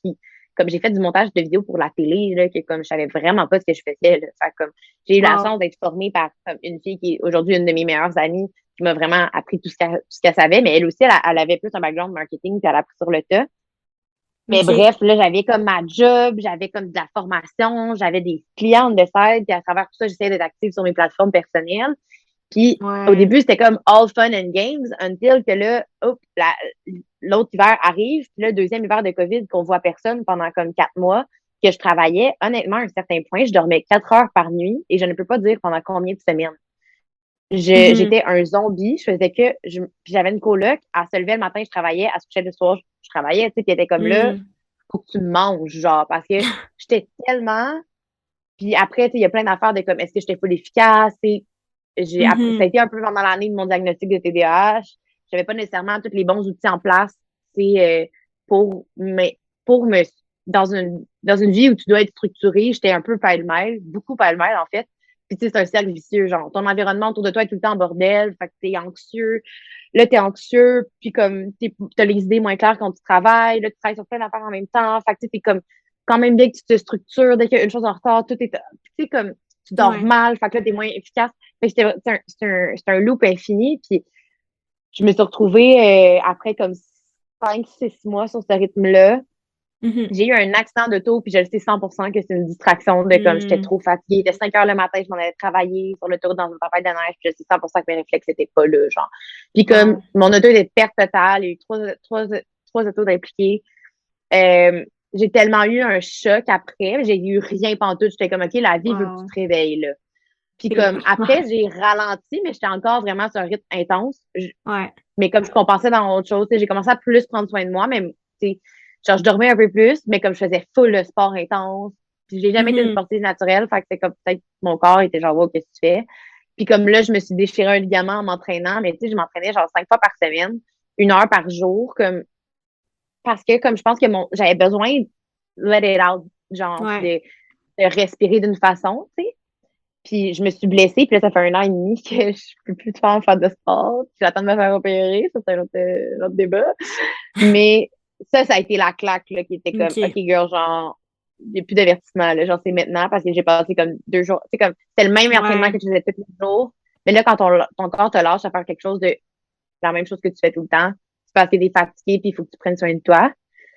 comme j'ai fait du montage de vidéos pour la télé, là, que comme je savais vraiment pas ce que je faisais, là. Fait comme, j'ai eu la Wow. chance d'être formée par comme, une fille qui est aujourd'hui une de mes meilleures amies, qui m'a vraiment appris tout ce qu'elle savait, mais elle aussi, elle avait plus un background marketing, puis elle a appris sur le tas. Mais OK. bref, là, j'avais comme ma job, j'avais comme de la formation, j'avais des clients de side, puis à travers tout ça, j'essayais d'être active sur mes plateformes personnelles. Puis au Ouais. début, c'était comme all fun and games until que là, hop, l'autre hiver arrive. Puis le deuxième hiver de COVID qu'on voit personne pendant comme 4 mois, que je travaillais. Honnêtement, à un certain point, je dormais 4 heures par nuit et je ne peux pas dire pendant combien de semaines. Mhm. J'étais un zombie. Je faisais que. Puis j'avais une coloc. Elle se levait le matin, je travaillais. Elle se couchait le soir, je travaillais. Tu sais, puis elle était comme là, Mhm. faut que tu me manges, genre, parce que j'étais tellement. Puis après, tu sais, il y a plein d'affaires de comme, est-ce que j'étais full efficace? Ça a Mhm. été un peu pendant l'année de mon diagnostic de TDAH. J'avais pas nécessairement tous les bons outils en place, tu sais, pour me, dans une vie où tu dois être structuré, j'étais un peu pêle-mêle, beaucoup pêle-mêle, en fait. Puis, tu sais, c'est un cercle vicieux, genre, ton environnement autour de toi est tout le temps en bordel, fait que t'es anxieux. Là, t'es anxieux, puis comme, t'as les idées moins claires quand tu travailles, là, tu travailles sur plein d'affaires en même temps, fait que, tu sais, t'es comme, quand même bien que tu te structures, dès qu'il y a une chose en retard, tout est, tu sais, comme, tu dors Ouais. mal, fait que là, t'es moins efficace. Fait que c'est un loop infini, puis je me suis retrouvée, après comme 5, 6 mois sur ce rythme-là. Mhm. J'ai eu un accident d'auto, puis je le sais 100% que c'est une distraction de comme j'étais Mhm. trop fatiguée. De 5 heures le matin, je m'en allais travailler sur l'autoroute dans une tempête de neige, puis je sais 100% que mes réflexes étaient pas là, genre. Puis comme Wow. mon auto était de perte totale, il y a eu trois autos impliquées. Euh, j'ai tellement eu un choc après, j'ai eu rien pantoute. J'étais comme, OK, la vie veut que tu Wow. te réveilles, là. Puis Et- comme, après, j'ai ralenti, mais j'étais encore vraiment sur un rythme intense. Ouais. Mais comme je compensais dans autre chose, tu sais, j'ai commencé à plus prendre soin de moi, mais tu sais, genre, je dormais un peu plus, mais comme je faisais full le sport intense, puis j'ai jamais été une Mhm. sportive naturelle, fait que c'est comme peut-être mon corps était genre, wow, qu'est-ce que tu fais? Puis comme là, je me suis déchiré un ligament en m'entraînant, mais tu sais, je m'entraînais genre 5 fois par semaine, 1 heure par jour, comme, parce que comme je pense que j'avais besoin de let it out, genre, Ouais. de respirer d'une façon, tu sais. Puis je me suis blessée, puis là, ça fait 1 an et demi que je peux plus faire de sport. Puis j'attends de me faire opérer, ça c'est un autre débat. Mais ça a été la claque, là, qui était comme, OK, OK. girl, genre, il n'y a plus d'avertissement, là, genre, c'est maintenant, parce que j'ai passé comme 2 jours. C'est comme, c'est le même entraînement Ouais. que tu faisais tous les jours. Mais là, quand ton corps te lâche à faire quelque chose de la même chose que tu fais tout le temps, c'est parce que t'es fatigué, puis il faut que tu prennes soin de toi.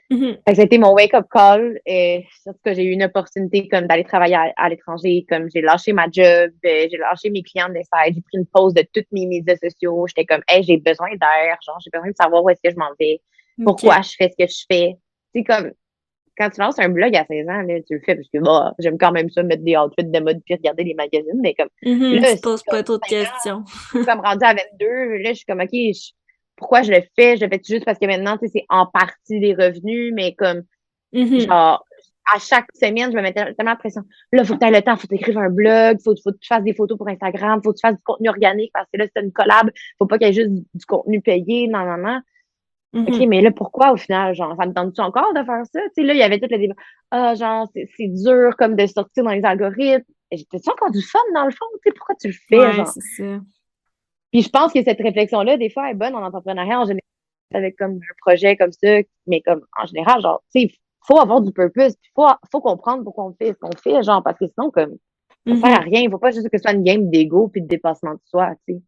Mhm. Fait que ça a été mon wake-up call. Et surtout que j'ai eu une opportunité comme d'aller travailler à l'étranger. Comme j'ai lâché ma job, j'ai lâché mes clients de side, j'ai pris une pause de toutes mes médias sociaux. J'étais comme, hey, j'ai besoin d'air, genre, j'ai besoin de savoir où est-ce que je m'en vais, pourquoi OK. je fais ce que je fais. C'est comme, quand tu lances un blog à 16 ans, là, tu le fais parce que, bah, j'aime quand même ça, mettre des outfits de mode puis regarder les magazines. Mais comme, Mhm. là, Tu c'est poses comme pas trop de 5 ans, questions. comme rendu à 22, là, je suis comme, OK, pourquoi je le fais? Je le fais juste parce que maintenant, tu sais, c'est en partie des revenus, mais comme, Mhm. genre, à chaque semaine, je me mettais tellement de pression. Là, faut que tu aies le temps, faut t'écrire un blog, faut que tu fasses des photos pour Instagram, faut que tu fasses du contenu organique parce que là, c'est une collab, faut pas qu'il y ait juste du contenu payé, non, non, non. OK, Mhm. mais là, pourquoi au final, genre, ça me tente-tu encore de faire ça? Tu sais, là, il y avait tout le débat. Ah, genre, c'est dur comme de sortir dans les algorithmes. Et j'étais-tu encore du fun dans le fond? Tu sais, pourquoi tu le fais, Ouais, genre? c'est ça. Puis je pense que cette réflexion-là, des fois, est bonne en entrepreneuriat en général, avec comme un projet comme ça, mais comme en général, genre, tu sais, faut avoir du purpose, puis faut comprendre pourquoi on fait ce qu'on fait, genre, parce que sinon, comme, ça sert à Mhm. rien. Il faut pas juste que ce soit une game d'ego puis de dépassement de soi, tu sais.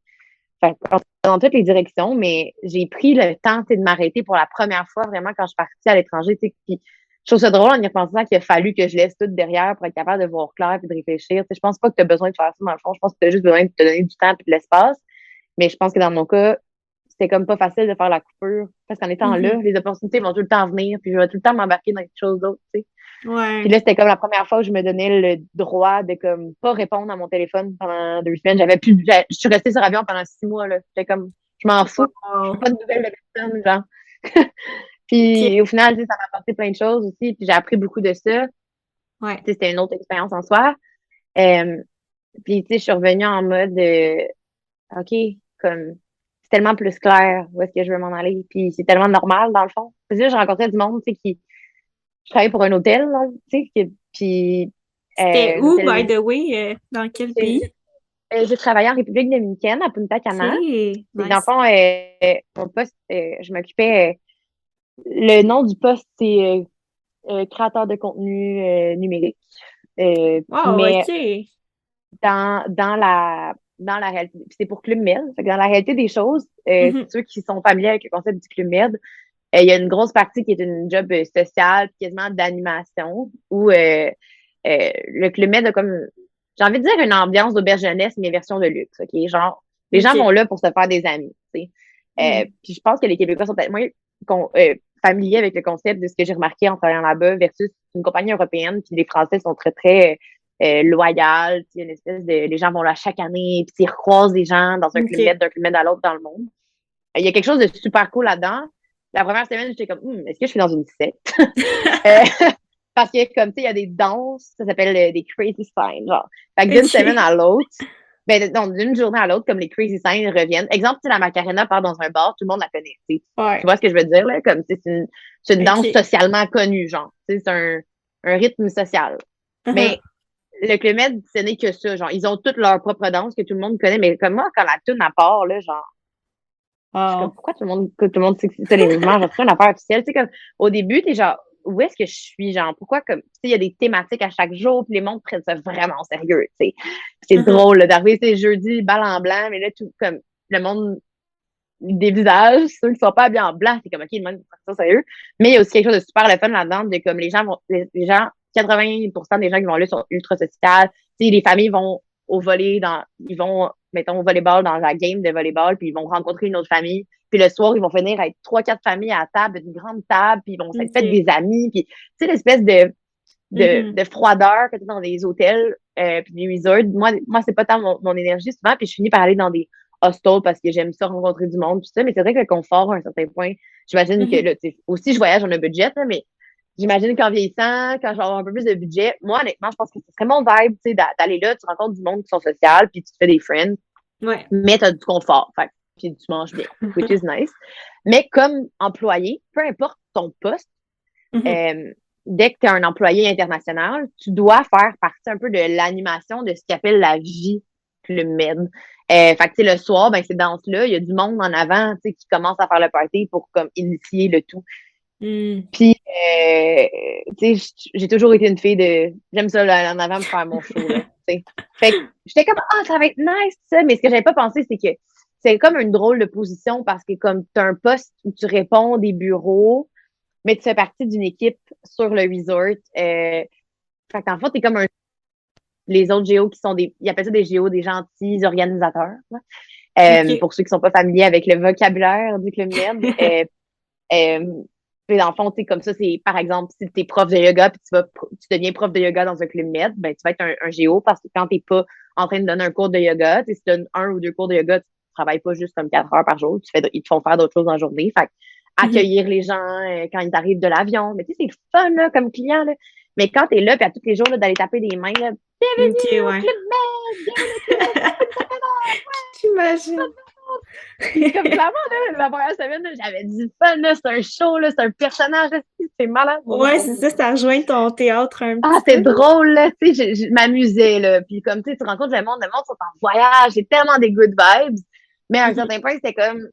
Fait que, dans toutes les directions, mais j'ai pris le temps, tu sais, de m'arrêter pour la première fois, vraiment, quand je suis partie à l'étranger, tu sais, puis je trouve ça drôle en y repensant qu'il a fallu que je laisse tout derrière pour être capable de voir clair puis de réfléchir. Tu sais, je pense pas que tu as besoin de faire ça dans le fond. Je pense que tu as juste besoin de te donner du temps puis de l'espace. Mais je pense que dans mon cas, c'était comme pas facile de faire la coupure. Parce qu'en étant là, Mhm. les opportunités vont tout le temps venir, puis je vais tout le temps m'embarquer dans quelque chose d'autre, tu sais. Puis Ouais. là, c'était comme la première fois où je me donnais le droit de comme pas répondre à mon téléphone pendant 2 semaines. Je suis restée sur avion pendant 6 mois, là. J'étais comme, je m'en fous. Je veux Wow. pas de nouvelles de personne, genre. OK. Puis au final, tu sais, ça m'a apporté plein de choses aussi, puis j'ai appris beaucoup de ça. Ouais. Tu sais, c'était une autre expérience en soi. Euh, puis, tu sais, je suis revenue en mode, OK, comme, c'est tellement plus clair où est-ce que je veux m'en aller. Puis c'est tellement normal, dans le fond. Parce que là, j'ai rencontré du monde, tu sais, je travaille pour un hôtel, là, tu sais, puis, C'était où, by l'hôtel, the way? Dans quel pays? j'ai travaillé en République dominicaine, à Punta Cana. OK. Puis, dans le Nice. fond, mon poste, je m'occupais, le nom du poste, c'est créateur de contenu numérique. Wow, Mais OK. dans la réalité, c'est pour Club Med. Fait que dans la réalité des choses, Mhm. ceux qui sont familiers avec le concept du Club Med, il y a une grosse partie qui est une job sociale, puis quasiment d'animation, où le Club Med a comme, j'ai envie de dire une ambiance d'auberge jeunesse, mais version de luxe, OK? Genre, Les gens OK. vont là pour se faire des amis, tu sais. Puis je pense que les Québécois sont peut-être moins familiers avec le concept de ce que j'ai remarqué en travaillant là-bas versus une compagnie européenne, puis les Français sont très, très loyaux. Tu sais, une espèce de... Les gens vont là chaque année, puis ils recroisent des gens dans un Club Med, OK. d'un Club Med à l'autre dans le monde. Il y a quelque chose de super cool là-dedans. La première semaine, j'étais comme, est-ce que je suis dans une secte? Euh, parce que, comme, tu sais, il y a des danses, ça s'appelle des crazy signs, genre. Fait que d'une semaine OK. à l'autre, ben, non, d'une journée à l'autre, comme les crazy signs reviennent. Exemple, si la Macarena part dans un bar, tout le monde la connaît, tu sais. Tu Ouais. vois ce que je veux dire, là? Comme, tu sais, c'est une danse OK. socialement connue, genre. Tu sais, c'est un rythme social. Uh-huh. Mais le Club Med, ce n'est que ça, genre. Ils ont toutes leurs propres danses que tout le monde connaît, mais comme moi, quand la tune à part, là, genre, je suis comme, Wow. pourquoi tout le monde sait que c'est ça les mouvements? Genre, c'est une affaire officielle. Tu sais, comme, au début, t'es genre, où est-ce que je suis? Genre, pourquoi, comme, tu sais, il y a des thématiques à chaque jour, puis les mondes prennent ça vraiment au sérieux, tu sais. Puis c'est Uh-huh. drôle, là, d'arriver, c'est jeudi, balle en blanc, mais là, tout, comme, le monde des visages, ceux qui sont pas bien en blanc, c'est comme, OK, le monde prend ça sérieux. Mais il y a aussi quelque chose de super le fun là-dedans, de comme, les gens, 80% des gens qui vont là sont ultra sociales. Tu sais, les familles vont ils vont, mettons, au volleyball dans la game de volleyball, puis ils vont rencontrer une autre famille. Puis le soir, ils vont venir être trois, quatre familles à la table, une grande table, puis ils vont s'être fait OK. des amis. Puis, tu sais, l'espèce de, Mhm. de froideur que tu as dans des hôtels, puis des resorts. Moi c'est pas tant mon énergie souvent, puis je finis par aller dans des hostels parce que j'aime ça rencontrer du monde, tout ça. Mais c'est vrai que le confort, à un certain point, j'imagine que Mhm. là, aussi, je voyage en un budget, là, mais j'imagine qu'en vieillissant, quand je vais avoir un peu plus de budget, moi, honnêtement, je pense que ce serait mon vibe, tu sais, d'aller là, tu rencontres du monde qui sont social, puis tu te fais des friends, Ouais. mais tu as du confort, fait, puis tu manges bien, which is nice. Mais comme employé, peu importe ton poste, Mhm. euh, dès que tu es un employé international, tu dois faire partie un peu de l'animation de ce qu'ils appelle la vie Club Med. Fait que, tu sais, le soir, ben, ces danses-là, il y a du monde en avant, tu sais, qui commence à faire le party pour, comme, initier le tout. Mm. Puis, tu sais, j'ai toujours été une fille de... J'aime ça, là, en avant, me faire mon show, là, tu sais. Fait que j'étais comme, ça va être nice, ça. Mais ce que j'avais pas pensé, c'est que c'est comme une drôle de position parce que comme tu as un poste où tu réponds des bureaux, mais tu fais partie d'une équipe sur le resort. Fait qu'en fait, t'es comme les autres géos qui sont ils appellent ça des géos, des gentils organisateurs, là. OK. Pour ceux qui sont pas familiers avec le vocabulaire du Club Med. Euh, puis dans le fond, tu sais, comme ça, c'est, par exemple, si tu es prof de yoga puis tu deviens prof de yoga dans un Club Med, ben, tu vas être un géo parce que quand t'es pas en train de donner un cours de yoga, tu sais, si tu donnes un ou deux cours de yoga, tu travailles pas juste comme 4 heures par jour, ils te font faire d'autres choses dans la journée. Fait que Mhm. accueillir les gens quand ils arrivent de l'avion. Mais tu sais, c'est le fun, là, comme client, là. Mais quand t'es là, puis à tous les jours, là, d'aller taper des mains, là, OK, bienvenue au ouais. Club Med, bienvenue au Club Med, ça fait une semaine, J'imagine. puis comme clairement, là, la première semaine, là, j'avais du fun, là, c'est un show, là, c'est un personnage, là, c'est malade. Ouais, c'est ça, ça rejoint ton théâtre un Ah, petit c'est peu. drôle, là, tu sais, je m'amusais, là. Puis comme, tu sais, tu rencontres le monde sont en voyage, j'ai tellement des good vibes. Mais à un Mhm. certain point, c'était comme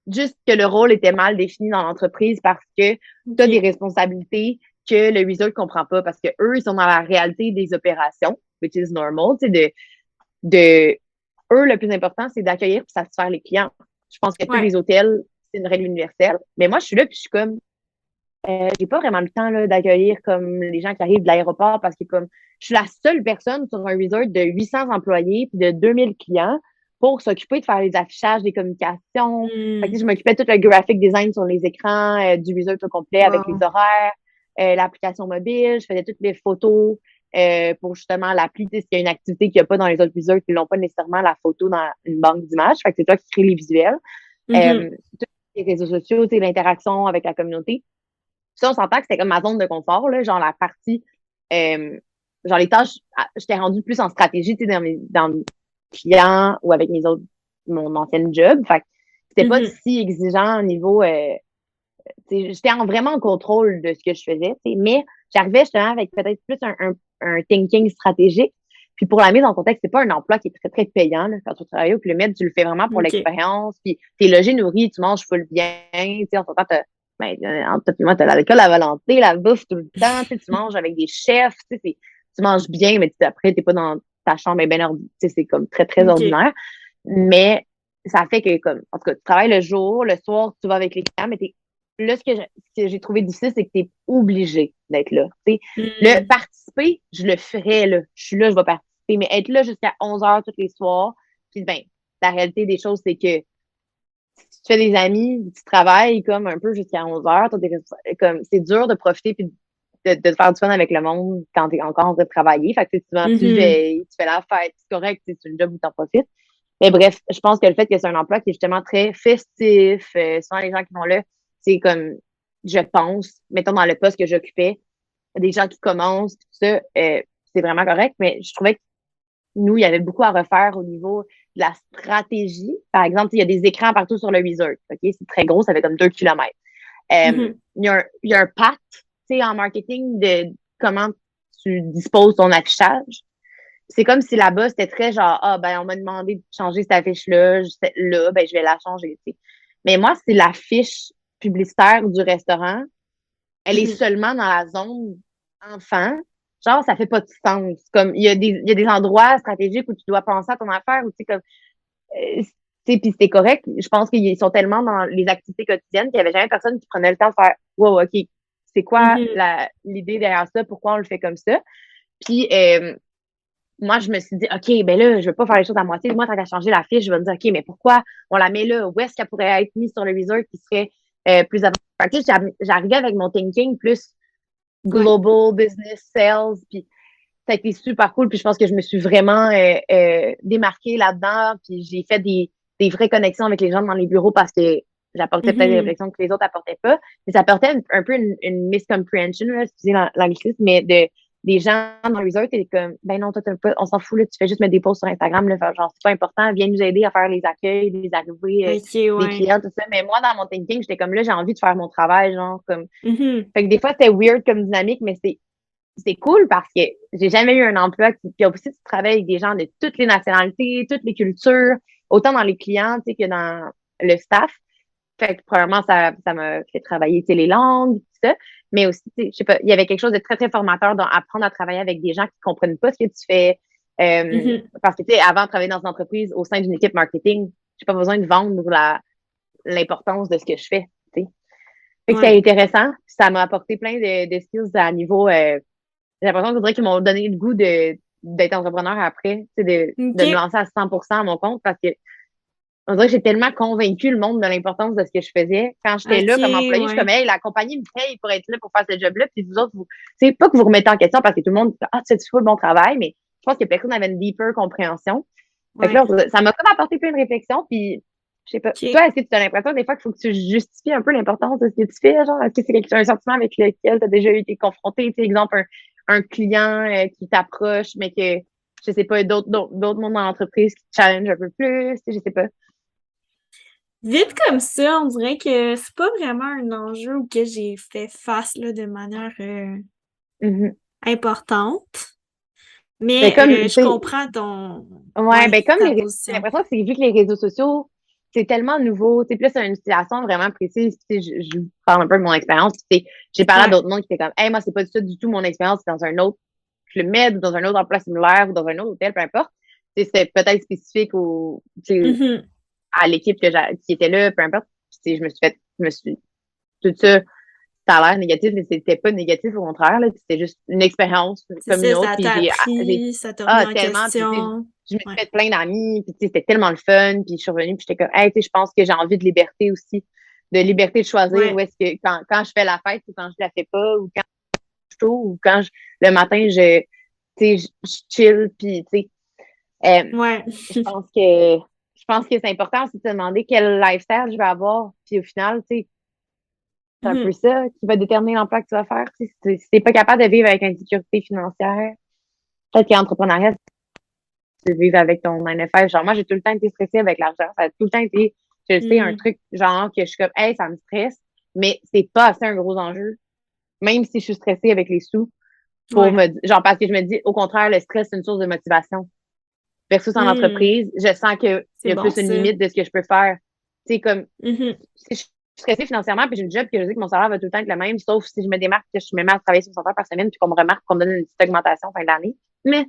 juste que le rôle était mal défini dans l'entreprise parce que tu as des OK. responsabilités que le resort ne comprend pas parce que eux, ils sont dans la réalité des opérations, which is normal, tu sais, de eux, le plus important, c'est d'accueillir et satisfaire les clients. Je pense que tous Ouais. les hôtels, c'est une règle universelle. Mais moi, je suis là, puis je suis comme, j'ai pas vraiment le temps là, d'accueillir comme les gens qui arrivent de l'aéroport parce que comme je suis la seule personne sur un resort de 800 employés puis de 2000 clients pour s'occuper de faire les affichages, des communications. Fait que, Mm. je m'occupais de tout le graphic design sur les écrans du resort au complet avec les Wow. horaires, l'application mobile. Je faisais toutes les photos pour justement l'appli. Tu sais, s'il y a une activité qu'il n'y a pas dans les autres resorts, ils n'ont pas nécessairement la photo dans une banque d'images. Fait que c'est toi qui crée les visuels. Mhm. Tous les réseaux sociaux, tu sais, l'interaction avec la communauté. Ça, on s'entend que c'était comme ma zone de confort, là, genre la partie, euh, genre les tâches, j'étais rendue plus en stratégie, tu sais, dans mes clients ou avec mon ancienne job. Fait que c'était pas Mhm. si exigeant au niveau, tu sais, j'étais vraiment en contrôle de ce que je faisais, tu sais, mais j'arrivais justement avec peut-être plus un thinking stratégique. Puis pour la mise en contexte, c'est pas un emploi qui est très, très payant, là. Quand tu travailles au Club Med, tu le fais vraiment pour OK. l'expérience. Puis t'es logé, nourri, tu manges full bien. Tu sais, on s'entend, ben, entre toi et moi, t'as l'alcool à volonté, la bouffe tout le temps. Tu sais, tu manges avec des chefs. Tu sais, tu manges bien, mais après, t'es pas dans ta chambre bien ordinaire. Tu sais, c'est comme très, très OK. ordinaire. Mais ça fait que, comme, en tout cas, tu travailles le jour, le soir, tu vas avec les clients, mais là, ce que j'ai trouvé difficile, c'est que tu es obligé d'être là. Tu sais. Le Mm. participer, je le ferais, là. Je suis là, je vais participer, mais être là jusqu'à 11 heures tous les soirs, puis ben, la réalité des choses, c'est que si tu fais des amis, tu travailles comme un peu jusqu'à 11 heures, comme, c'est dur de profiter puis de te faire du fun avec le monde quand t'es encore en train de travailler. Fait que souvent, tu Mhm. veilles, tu fais la fête, c'est correct, c'est une job où t'en profites. Mais bref, je pense que le fait que c'est un emploi qui est justement très festif, souvent les gens qui vont là, c'est comme, je pense, mettons dans le poste que j'occupais, des gens qui commencent, tout ça, c'est vraiment correct, mais je trouvais que nous, il y avait beaucoup à refaire au niveau de la stratégie. Par exemple, il y a des écrans partout sur le Resort. OK? C'est très gros, ça fait comme 2 kilomètres. Mhm. Il y a un pacte, tu sais, en marketing de comment tu disposes ton affichage. C'est comme si là-bas, c'était très genre, ah, ben, on m'a demandé de changer cette affiche-là, là, ben, je vais la changer, tu sais. Mais moi, c'est l'affiche publicitaire du restaurant. Elle est Mhm. seulement dans la zone enfant. Genre, ça fait pas de sens. Comme, il y a des endroits stratégiques où tu dois penser à ton affaire, ou tu sais, comme, euh, tu sais, puis c'est correct. Je pense qu'ils sont tellement dans les activités quotidiennes qu'il y avait jamais personne qui prenait le temps de faire, wow, OK, c'est quoi Mhm. l'idée derrière ça? Pourquoi on le fait comme ça? Puis, moi, je me suis dit, OK, ben là, je veux pas faire les choses à moitié. Moi, tant qu'à changer la fiche, je vais me dire, OK, mais pourquoi on la met là? Où est-ce qu'elle pourrait être mise sur le resort qui serait plus avancé? Fait que là, j'arrivais avec mon thinking plus Ouais. global business sales, puis ça a été super cool, puis je pense que je me suis vraiment démarquée là-dedans, puis j'ai fait des vraies connexions avec les gens dans les bureaux parce que j'apportais peut-être des Mhm. réflexions que les autres apportaient pas, mais ça apportait un peu une miscomprehension, là, excusez l'anglicisme, mais des gens dans le resort étaient comme, ben non, toi, on s'en fout, là, tu fais juste mettre des posts sur Instagram, là, genre, c'est pas important, viens nous aider à faire les accueils, les arrivées Ok, des ouais. clients, tout ça. Mais moi, dans mon thinking, j'étais comme là, j'ai envie de faire mon travail, genre, comme, Mhm. fait que des fois, c'était weird comme dynamique, mais c'est cool parce que j'ai jamais eu un emploi qui, puis aussi, tu travailles avec des gens de toutes les nationalités, toutes les cultures, autant dans les clients, tu sais, que dans le staff. Fait que, premièrement, ça m'a fait travailler, tu sais, les langues, tout ça. Mais aussi, tu sais, je sais pas, il y avait quelque chose de très, très formateur dans apprendre à travailler avec des gens qui comprennent pas ce que tu fais. Mhm. Parce que, tu sais, avant de travailler dans une entreprise au sein d'une équipe marketing, j'ai pas besoin de vendre l'importance de ce que je fais, tu sais. Fait que c'était Ouais. intéressant. Ça m'a apporté plein de skills à niveau, j'ai l'impression qu'on dirait qu'ils m'ont donné le goût d'être entrepreneur après, tu sais, Ok. de me lancer à 100% à mon compte parce que on dirait que j'ai tellement convaincu le monde de l'importance de ce que je faisais. Quand j'étais Ok, là comme employée, je suis comme, ouais. hey, la compagnie me paye pour être là, pour faire ce job-là, puis vous autres, c'est pas que vous remettez en question parce que tout le monde dit, ah, tu fais le bon travail, mais je pense que personne n'avait une deeper compréhension. Fait que Ouais. là, ça m'a comme apporté plein de réflexions, puis je sais pas. Ok. Toi, est-ce que tu as l'impression des fois qu'il faut que tu justifies un peu l'importance de ce que tu fais, genre, est-ce que c'est un sentiment avec lequel tu as déjà été confronté, tu sais, exemple, un client qui t'approche, mais que, je sais pas, d'autres mondes dans l'entreprise qui te challenge un peu plus, tu sais, je sais pas. Vite comme ça, on dirait que c'est pas vraiment un enjeu auquel j'ai fait face là, de manière Mhm. importante. Mais Mais comme, tu je sais, comprends ton ouais, ouais, ben comme ta j'ai position. l'impression que c'est vu que les réseaux sociaux, c'est tellement nouveau, tu sais, puis là, c'est une situation vraiment précise, tu sais, je vous parle un peu de mon expérience, puis tu sais, j'ai parlé à Ouais. d'autres mondes qui étaient comme, hey, moi, c'est pas du tout mon expérience, c'est dans un autre Club Med ou dans un autre emploi similaire ou dans un autre hôtel, peu importe. Tu sais, c'était peut-être spécifique tu sais, Mhm. à l'équipe qui était là, peu importe. Puis, tu sais, tout ça, ça a l'air négatif, mais c'était pas négatif, au contraire, là. C'était juste une expérience C'est comme une ça, autre. ça Puis t'a j'ai, appris, ça t'a remis ah, en tellement. Puis, tu sais, question. je me suis Ouais. fait plein d'amis. Puis, tu sais, c'était tellement le fun. Puis, je suis revenue. Puis, j'étais comme, hey, tu sais, je pense que j'ai envie de liberté aussi. De liberté de choisir où Ouais. est-ce que, quand je fais la fête ou quand je la fais pas, ou quand je tôt, ou quand le matin, tu sais, je chill. Puis, tu sais, Ouais. je pense que c'est important aussi de se demander quel lifestyle je vais avoir. Puis, au final, tu sais, c'est un peu Mhm. ça qui va déterminer l'emploi que tu vas faire. Tu sais, si t'es pas capable de vivre avec une sécurité financière, peut-être qu'entrepreneuriat, tu vivre avec ton 9 Genre, moi, j'ai tout le temps été stressée avec l'argent. Ça a tout le temps été, je sais, un Mhm. truc, genre, que je suis comme, hey, ça me stresse, mais c'est pas assez un gros enjeu. Même si je suis stressée avec les sous, Ouais. genre, parce que je me dis, au contraire, le stress, c'est une source de motivation. Versus en Mhm. entreprise, je sens qu'il y C'est a bon plus une ça. limite de ce que je peux faire. Tu sais, comme, Mhm. si je suis stressée financièrement, puis j'ai une job que je sais que mon salaire va tout le temps être le même, sauf si je me démarque, que je me mets à travailler 60 heures par semaine, puis qu'on me remarque, qu'on me donne une petite augmentation fin d'année. Mais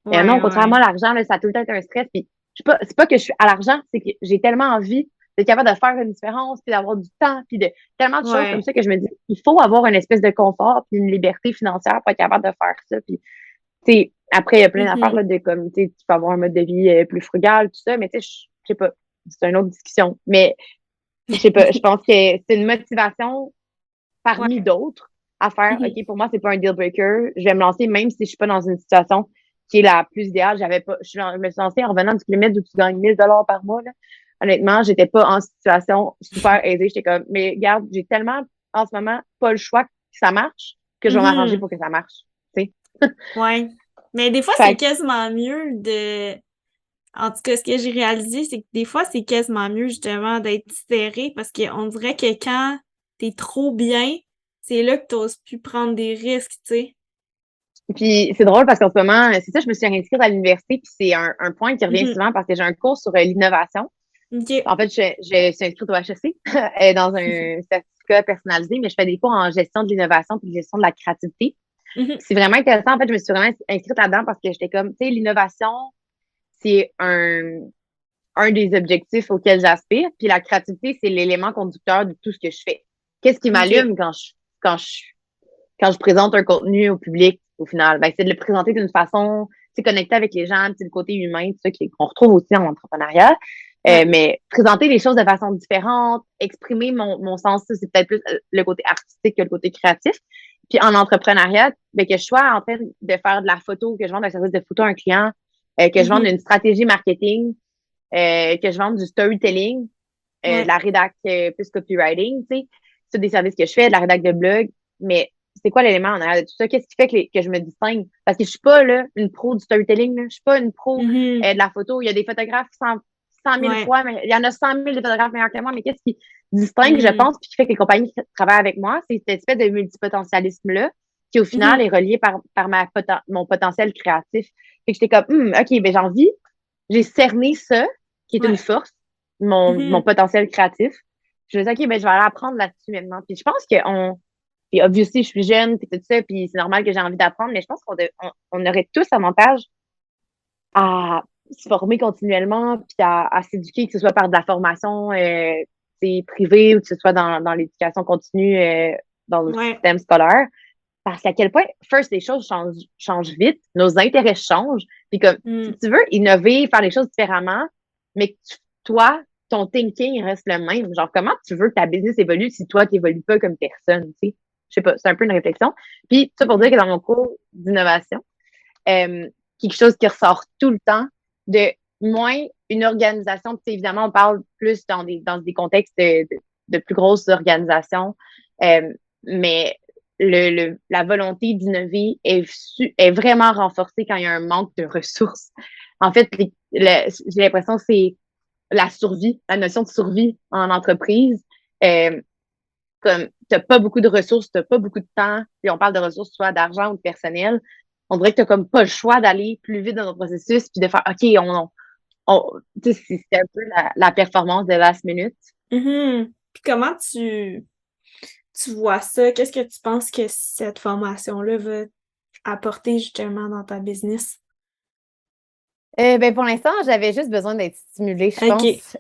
non, Ouais, contrairement ouais. à l'argent, là, ça a tout le temps été un stress. Puis c'est pas que je suis à l'argent, c'est que j'ai tellement envie d'être capable de faire une différence, puis d'avoir du temps, puis de tellement de choses comme Ouais. ça que je me dis, il faut avoir une espèce de confort, puis une liberté financière pour être capable de faire ça. Puis, tu sais, après, il y a plein d'affaires, Mhm. là, de comme, tu sais, tu peux avoir un mode de vie plus frugal, tout ça, mais tu sais, je sais pas, c'est une autre discussion. Mais je sais pas, je pense que c'est une motivation Ouais. parmi d'autres à faire, Mhm. OK, pour moi, c'est pas un deal breaker. Je vais me lancer même si je suis pas dans une situation qui est la plus idéale. Je me suis lancée en revenant du kilomètre où tu gagnes 1 000 $ par mois, là. Honnêtement, j'étais pas en situation super aisée. J'étais comme, mais regarde, j'ai tellement, en ce moment, pas le choix que ça marche, que je vais m'arranger Mhm. pour que ça marche. Tu sais. Ouais. Mais des fois, c'est Fait quasiment mieux de... En tout cas, ce que j'ai réalisé, c'est que des fois, c'est quasiment mieux, justement, d'être serré parce qu'on dirait que quand t'es trop bien, c'est là que t'oses plus prendre des risques, tu sais. Puis c'est drôle parce qu'en ce moment, c'est ça, je me suis réinscrite à l'université, puis c'est un point qui revient Mhm. souvent parce que j'ai un cours sur l'innovation. OK. En fait, je suis inscrite au HEC dans un certificat personnalisé, mais je fais des cours en gestion de l'innovation puis de gestion de la créativité. Mhm. C'est vraiment intéressant. En fait, je me suis vraiment inscrite là-dedans parce que j'étais comme, tu sais, l'innovation, c'est un des objectifs auxquels j'aspire. Puis la créativité, c'est l'élément conducteur de tout ce que je fais. Qu'est-ce qui OK. m'allume quand je, quand je présente un contenu au public, au final? Ben, c'est de le présenter d'une façon, c'est connecter avec les gens, c'est le côté humain, tout ça qu'on retrouve aussi en entrepreneuriat. Ouais. Mais présenter les choses de façon différente, exprimer mon sens, ça, c'est peut-être plus le côté artistique que le côté créatif. Puis en entrepreneuriat, ben, que je sois en train de faire de la photo, que je vende un service de photo à un client, que je vende Mhm. une stratégie marketing, que je vende du storytelling, de Ouais. la rédac plus copywriting, tu sais. C'est des services que je fais, de la rédac de blog, mais c'est quoi l'élément en arrière de tout ça? Qu'est-ce qui fait que je me distingue? Parce que je suis pas là, une pro du storytelling, là. Je suis pas une pro Mhm. de la photo. Il y a des photographes 100 000 Ouais. fois, mais il y en a 100 000 de photographes meilleurs que moi, mais qu'est-ce qui distingue, je Mhm. pense, puis qui fait que les compagnies qui travaillent avec moi, c'est cette espèce de multipotentialisme-là qui, au final, Mhm. est relié par mon potentiel créatif. Fait que j'étais comme, OK, ben j'ai envie, j'ai cerné ça, qui est une Ouais. force, mon Mhm. potentiel créatif. Je me dis, OK, ben, je vais aller apprendre là-dessus maintenant. Puis je pense puis obviously, je suis jeune, puis tout ça, puis c'est normal que j'ai envie d'apprendre, mais je pense on aurait tous avantage à se former continuellement, puis à s'éduquer, que ce soit par de la formation privée ou que ce soit dans l'éducation continue, dans le Ouais. système scolaire. Parce qu'à quel point, first, les choses changent vite, nos intérêts changent. Puis comme, si Mhm. tu veux innover, faire les choses différemment, mais que toi, ton thinking reste le même. Genre, comment tu veux que ta business évolue si toi, tu n'évolues pas comme personne, tu sais? Je sais pas, c'est un peu une réflexion. Puis, ça pour dire que Mhm. dans mon cours d'innovation, quelque chose qui ressort tout le temps, de moins une organisation, puis évidemment, on parle plus dans des contextes de plus grosses organisations, mais la volonté d'innover est vraiment renforcée quand il y a un manque de ressources. En fait, j'ai l'impression que c'est la survie, la notion de survie en entreprise. Euh, Comme tu n'as pas beaucoup de ressources, tu n'as pas beaucoup de temps, puis on parle de ressources, soit d'argent ou de personnel, on dirait que tu n'as comme pas le choix d'aller plus vite dans notre processus, puis de faire OK, tu sais, c'est un peu la performance de last minute. Mhm. Puis comment tu vois ça? Qu'est-ce que tu penses que cette formation-là va apporter justement dans ta business? Ben pour l'instant, j'avais juste besoin d'être stimulée, je OK. pense.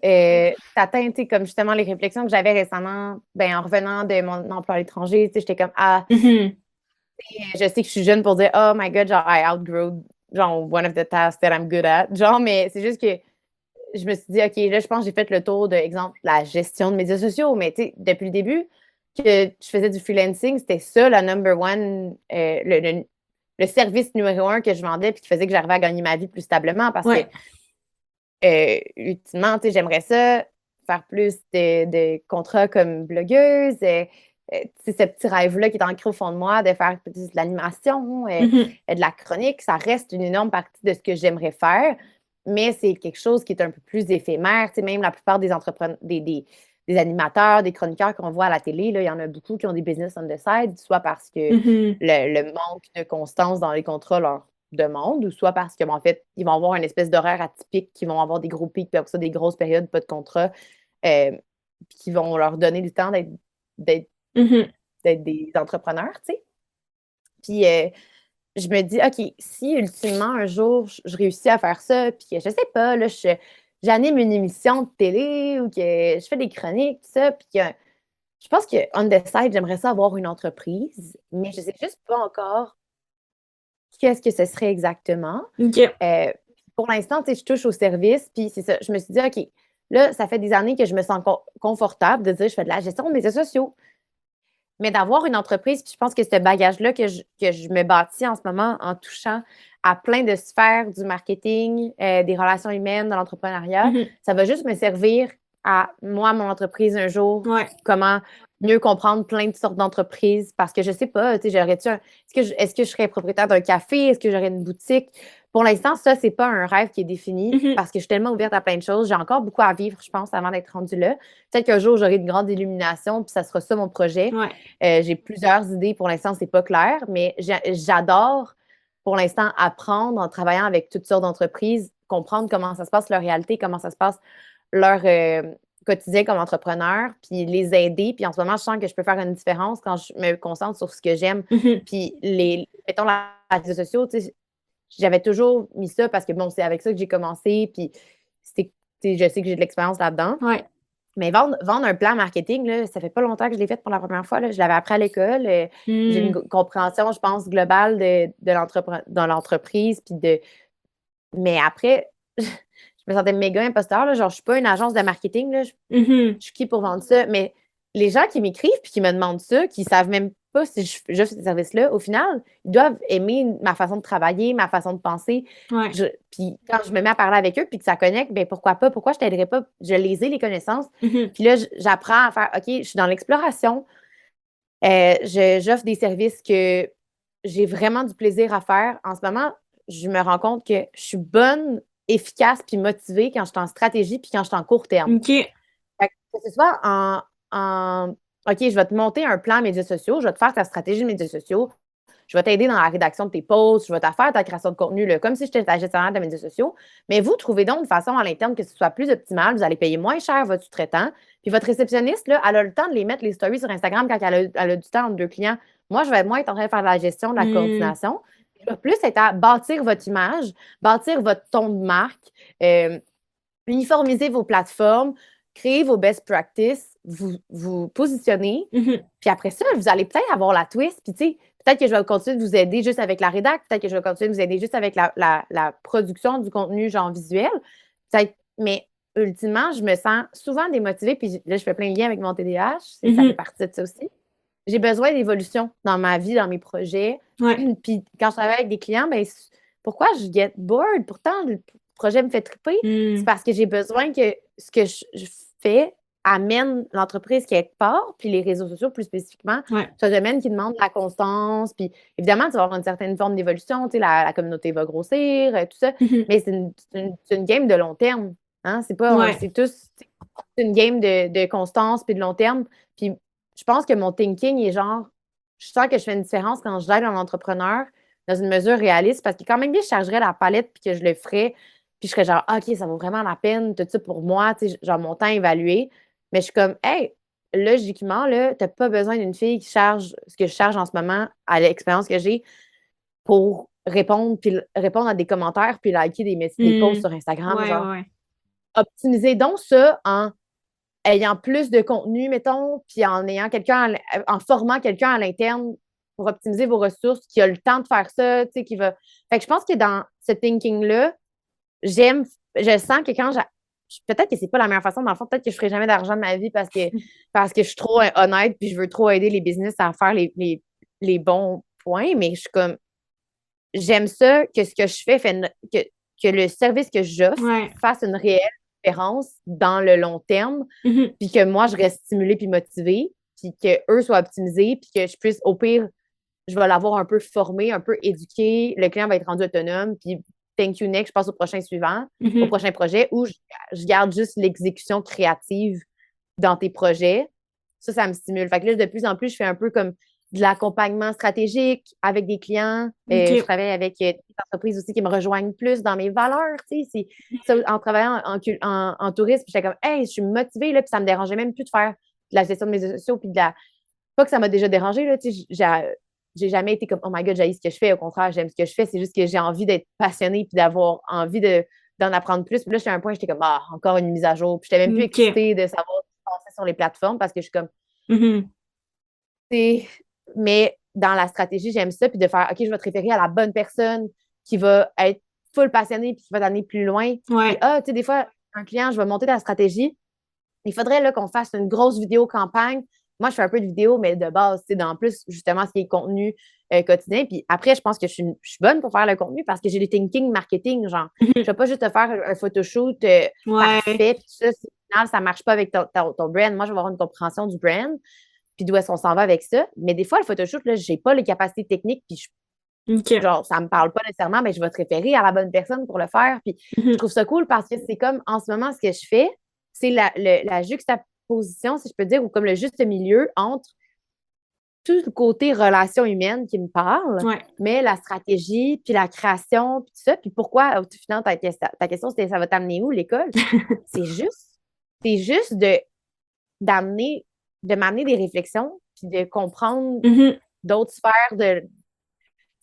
T'atteins, tu sais, comme justement les réflexions que j'avais récemment, ben en revenant de mon emploi à l'étranger, tu sais, j'étais comme, ah, Mhm. je sais que je suis jeune pour dire, oh my God, genre, I outgrow, genre, one of the tasks that I'm good at. Genre, mais c'est juste que je me suis dit, OK, là, je pense que j'ai fait le tour de, exemple, la gestion de médias sociaux. Mais tu sais, depuis le début que je faisais du freelancing, c'était ça, la number one, le service numéro un que je vendais puis qui faisait que j'arrivais à gagner ma vie plus stablement parce que, Ouais. ultimement, tu sais, j'aimerais ça, faire plus de contrats comme blogueuse. Tu sais, ce petit rêve-là qui est ancré au fond de moi de faire de l'animation, Mhm. de la chronique, ça reste une énorme partie de ce que j'aimerais faire, mais c'est quelque chose qui est un peu plus éphémère. Tu sais, même la plupart des entrepreneurs, des animateurs, des chroniqueurs qu'on voit à la télé, là, il y en a beaucoup qui ont des business on the side, soit parce que Mhm. le manque de constance dans les contrats leur demande, ou soit parce que, en fait, ils vont avoir une espèce d'horaire atypique, qui vont avoir des gros pics, puis après ça, des grosses périodes, pas de contrat, euh, puis qui vont leur donner du temps d'être Mhm. d'être des entrepreneurs, tu sais. Puis je me dis, OK, si ultimement un jour je réussis à faire ça, puis que je sais pas, là, j'anime une émission de télé ou que je fais des chroniques, tout ça, puis que je pense que on the side, j'aimerais ça avoir une entreprise, mais je sais juste pas encore qu'est-ce que ce serait exactement. OK. Euh, pour l'instant, tu sais, je touche au service, puis c'est ça. Je me suis dit, OK, là, ça fait des années que je me sens confortable de dire, je fais de la gestion de médias sociaux. Mais d'avoir une entreprise, puis je pense que ce bagage-là que je me bâtis en ce moment en touchant à plein de sphères du marketing, des relations humaines, de l'entrepreneuriat, Mhm. ça va juste me servir à moi, mon entreprise un jour, Ouais. comment mieux comprendre plein de sortes d'entreprises parce que je sais pas, tu sais, est-ce que je serais propriétaire d'un café? Est-ce que j'aurais une boutique? Pour l'instant, ça, c'est pas un rêve qui est défini Mhm. parce que je suis tellement ouverte à plein de choses. J'ai encore beaucoup à vivre, je pense, avant d'être rendue là. Peut-être qu'un jour, j'aurai une grande illumination, puis ça sera ça mon projet. Ouais. J'ai plusieurs idées. Pour l'instant, c'est pas clair, mais j'adore, pour l'instant, apprendre en travaillant avec toutes sortes d'entreprises, comprendre comment ça se passe, leur réalité, comment ça se passe, leur quotidien comme entrepreneur, puis les aider. Puis en ce moment, je sens que je peux faire une différence quand je me concentre sur ce que j'aime. Mhm. Puis mettons, les réseaux sociaux, tu sais, j'avais toujours mis ça parce que, bon, c'est avec ça que j'ai commencé, puis c'était, tu sais, je sais que j'ai de l'expérience là-dedans. Ouais. Mais vendre un plan marketing, là, ça fait pas longtemps que je l'ai fait pour la première fois. Là. Je l'avais appris à l'école. J'ai une Mm. compréhension, je pense, globale de l'entreprise. Mais après, je me sentais méga imposteur. Là. Genre, je suis pas une agence de marketing. Là. Mhm. Je suis qui pour vendre ça? Mais les gens qui m'écrivent puis qui me demandent ça, qui savent même pas si j'offre ces services-là, au final, ils doivent aimer ma façon de travailler, ma façon de penser. Ouais. Puis quand je me mets à parler avec eux puis que ça connecte, ben pourquoi pas? Pourquoi je t'aiderais pas? Je les ai, les connaissances. Mhm. Puis là, j'apprends à faire, OK, je suis dans l'exploration. J'offre des services que j'ai vraiment du plaisir à faire. En ce moment, je me rends compte que je suis bonne, efficace puis motivée quand je suis en stratégie puis quand je suis en court terme. OK. Fait que ce soit en OK, je vais te monter un plan médias sociaux, je vais te faire ta stratégie de médias sociaux, je vais t'aider dans la rédaction de tes posts, je vais te faire ta création de contenu, là, comme si j'étais ta gestionnaire de médias sociaux. Mais vous, trouvez donc une façon à l'interne que ce soit plus optimal. Vous allez payer moins cher votre sous-traitant. Puis votre réceptionniste, là, elle a le temps de les mettre les stories sur Instagram quand elle a du temps entre deux clients. Moi, je vais moins être en train de faire de la gestion, de la Mm. coordination. Je vais plus être à bâtir votre image, bâtir votre ton de marque, euh, uniformiser vos plateformes, créer vos best practices, vous positionner. Mhm. Puis après ça, vous allez peut-être avoir la twist. Puis tu sais, peut-être que je vais continuer de vous aider juste avec la rédac, peut-être que je vais continuer de vous aider juste avec la production du contenu genre visuel. Peut-être, mais ultimement, je me sens souvent démotivée. Puis là, je fais plein de liens avec mon TDAH. Ça fait Mhm. partie de ça aussi. J'ai besoin d'évolution dans ma vie, dans mes projets. Ouais. Puis quand je travaille avec des clients, ben pourquoi je get bored? Pourtant, le projet me fait triper. C'est Mm. parce que j'ai besoin que ce que je fais amène l'entreprise quelque part, puis les réseaux sociaux plus spécifiquement. Ouais. C'est un domaine qui demande de la constance, puis évidemment, tu vas avoir une certaine forme d'évolution, tu sais, la communauté va grossir, tout ça, Mhm. mais c'est une game de long terme. Hein? C'est pas, Ouais. c'est tous, c'est une game de constance puis de long terme. Puis je pense que mon thinking est genre, je sens que je fais une différence quand j'aide un entrepreneur dans une mesure réaliste parce que quand même bien, je chargerais la palette puis que je le ferais, puis je serais genre, ah, OK, ça vaut vraiment la peine, tout ça pour moi, tu sais, genre mon temps évalué. Mais je suis comme, hey, logiquement, là, t'as pas besoin d'une fille qui charge ce que je charge en ce moment à l'expérience que j'ai pour répondre, puis répondre à des commentaires, puis liker des posts Mm. sur Instagram. Ouais, Genre, ouais. optimisez donc ça en ayant plus de contenu, mettons, puis en ayant quelqu'un, en formant quelqu'un à l'interne pour optimiser vos ressources, qui a le temps de faire ça, tu sais, qui va. Fait que je pense que dans ce thinking-là, j'aime, je sens que quand peut-être que c'est pas la meilleure façon, dans le fond, peut-être que je ferai jamais d'argent de ma vie parce que je suis trop honnête puis je veux trop aider les business à faire les bons points, mais je suis comme, j'aime ça que ce que je fais, que le service que j'offre Ouais. fasse une réelle différence dans le long terme, Mhm. puis que moi, je reste stimulée puis motivée, puis qu'eux soient optimisés, puis que je puisse, au pire, je vais l'avoir un peu formé, un peu éduqué, le client va être rendu autonome, puis thank you next, je passe au prochain suivant, au Mhm. prochain projet, où je garde juste l'exécution créative dans tes projets. Ça me stimule. Fait que là, de plus en plus, je fais un peu comme de l'accompagnement stratégique avec des clients. Je OK. travaille avec des entreprises aussi qui me rejoignent plus dans mes valeurs. Tu sais, en travaillant en tourisme, j'étais comme, hey, je suis motivée, là, puis ça me dérangeait même plus de faire de la gestion de mes réseaux sociaux, puis pas que ça m'a déjà dérangé, là, tu sais, j'ai jamais été comme, oh my God, j'haïs ce que je fais. Au contraire, j'aime ce que je fais. C'est juste que j'ai envie d'être passionnée puis d'avoir envie d'en apprendre plus. Puis là, j'étais à un point, j'étais comme, ah, encore une mise à jour. Puis j'étais même plus OK. excitée de savoir ce qui se passait sur les plateformes parce que je suis comme, Mhm. mais dans la stratégie, j'aime ça. Puis de faire, OK, je vais te référer à la bonne personne qui va être full passionné puis qui va t'amener plus loin. Puis, Ouais. tu sais, des fois, un client, je vais monter ta stratégie. Il faudrait là, qu'on fasse une grosse vidéo campagne. Moi, je fais un peu de vidéo, mais de base, tu sais, dans plus, justement, ce qui est contenu quotidien. Puis après, je pense que je suis bonne pour faire le contenu parce que j'ai des thinking marketing, genre. Je vais pas juste te faire un photoshoot Ouais. parfait, puis ça, si au final, ça marche pas avec ton brand. Moi, je vais avoir une compréhension du brand, puis d'où est-ce qu'on s'en va avec ça. Mais des fois, le photoshoot, là, j'ai pas les capacités techniques, puis OK. genre, ça me parle pas nécessairement, mais je vais te référer à la bonne personne pour le faire. Puis je trouve ça cool parce que c'est comme, en ce moment, ce que je fais, c'est la juxtaposition, si je peux dire, ou comme le juste milieu entre tout le côté relation humaine qui me parle, Ouais. mais la stratégie, puis la création, puis tout ça. Puis pourquoi, au final, ta question, c'était ça va t'amener où, l'école? C'est juste d'amener, de m'amener des réflexions, puis de comprendre d'autres sphères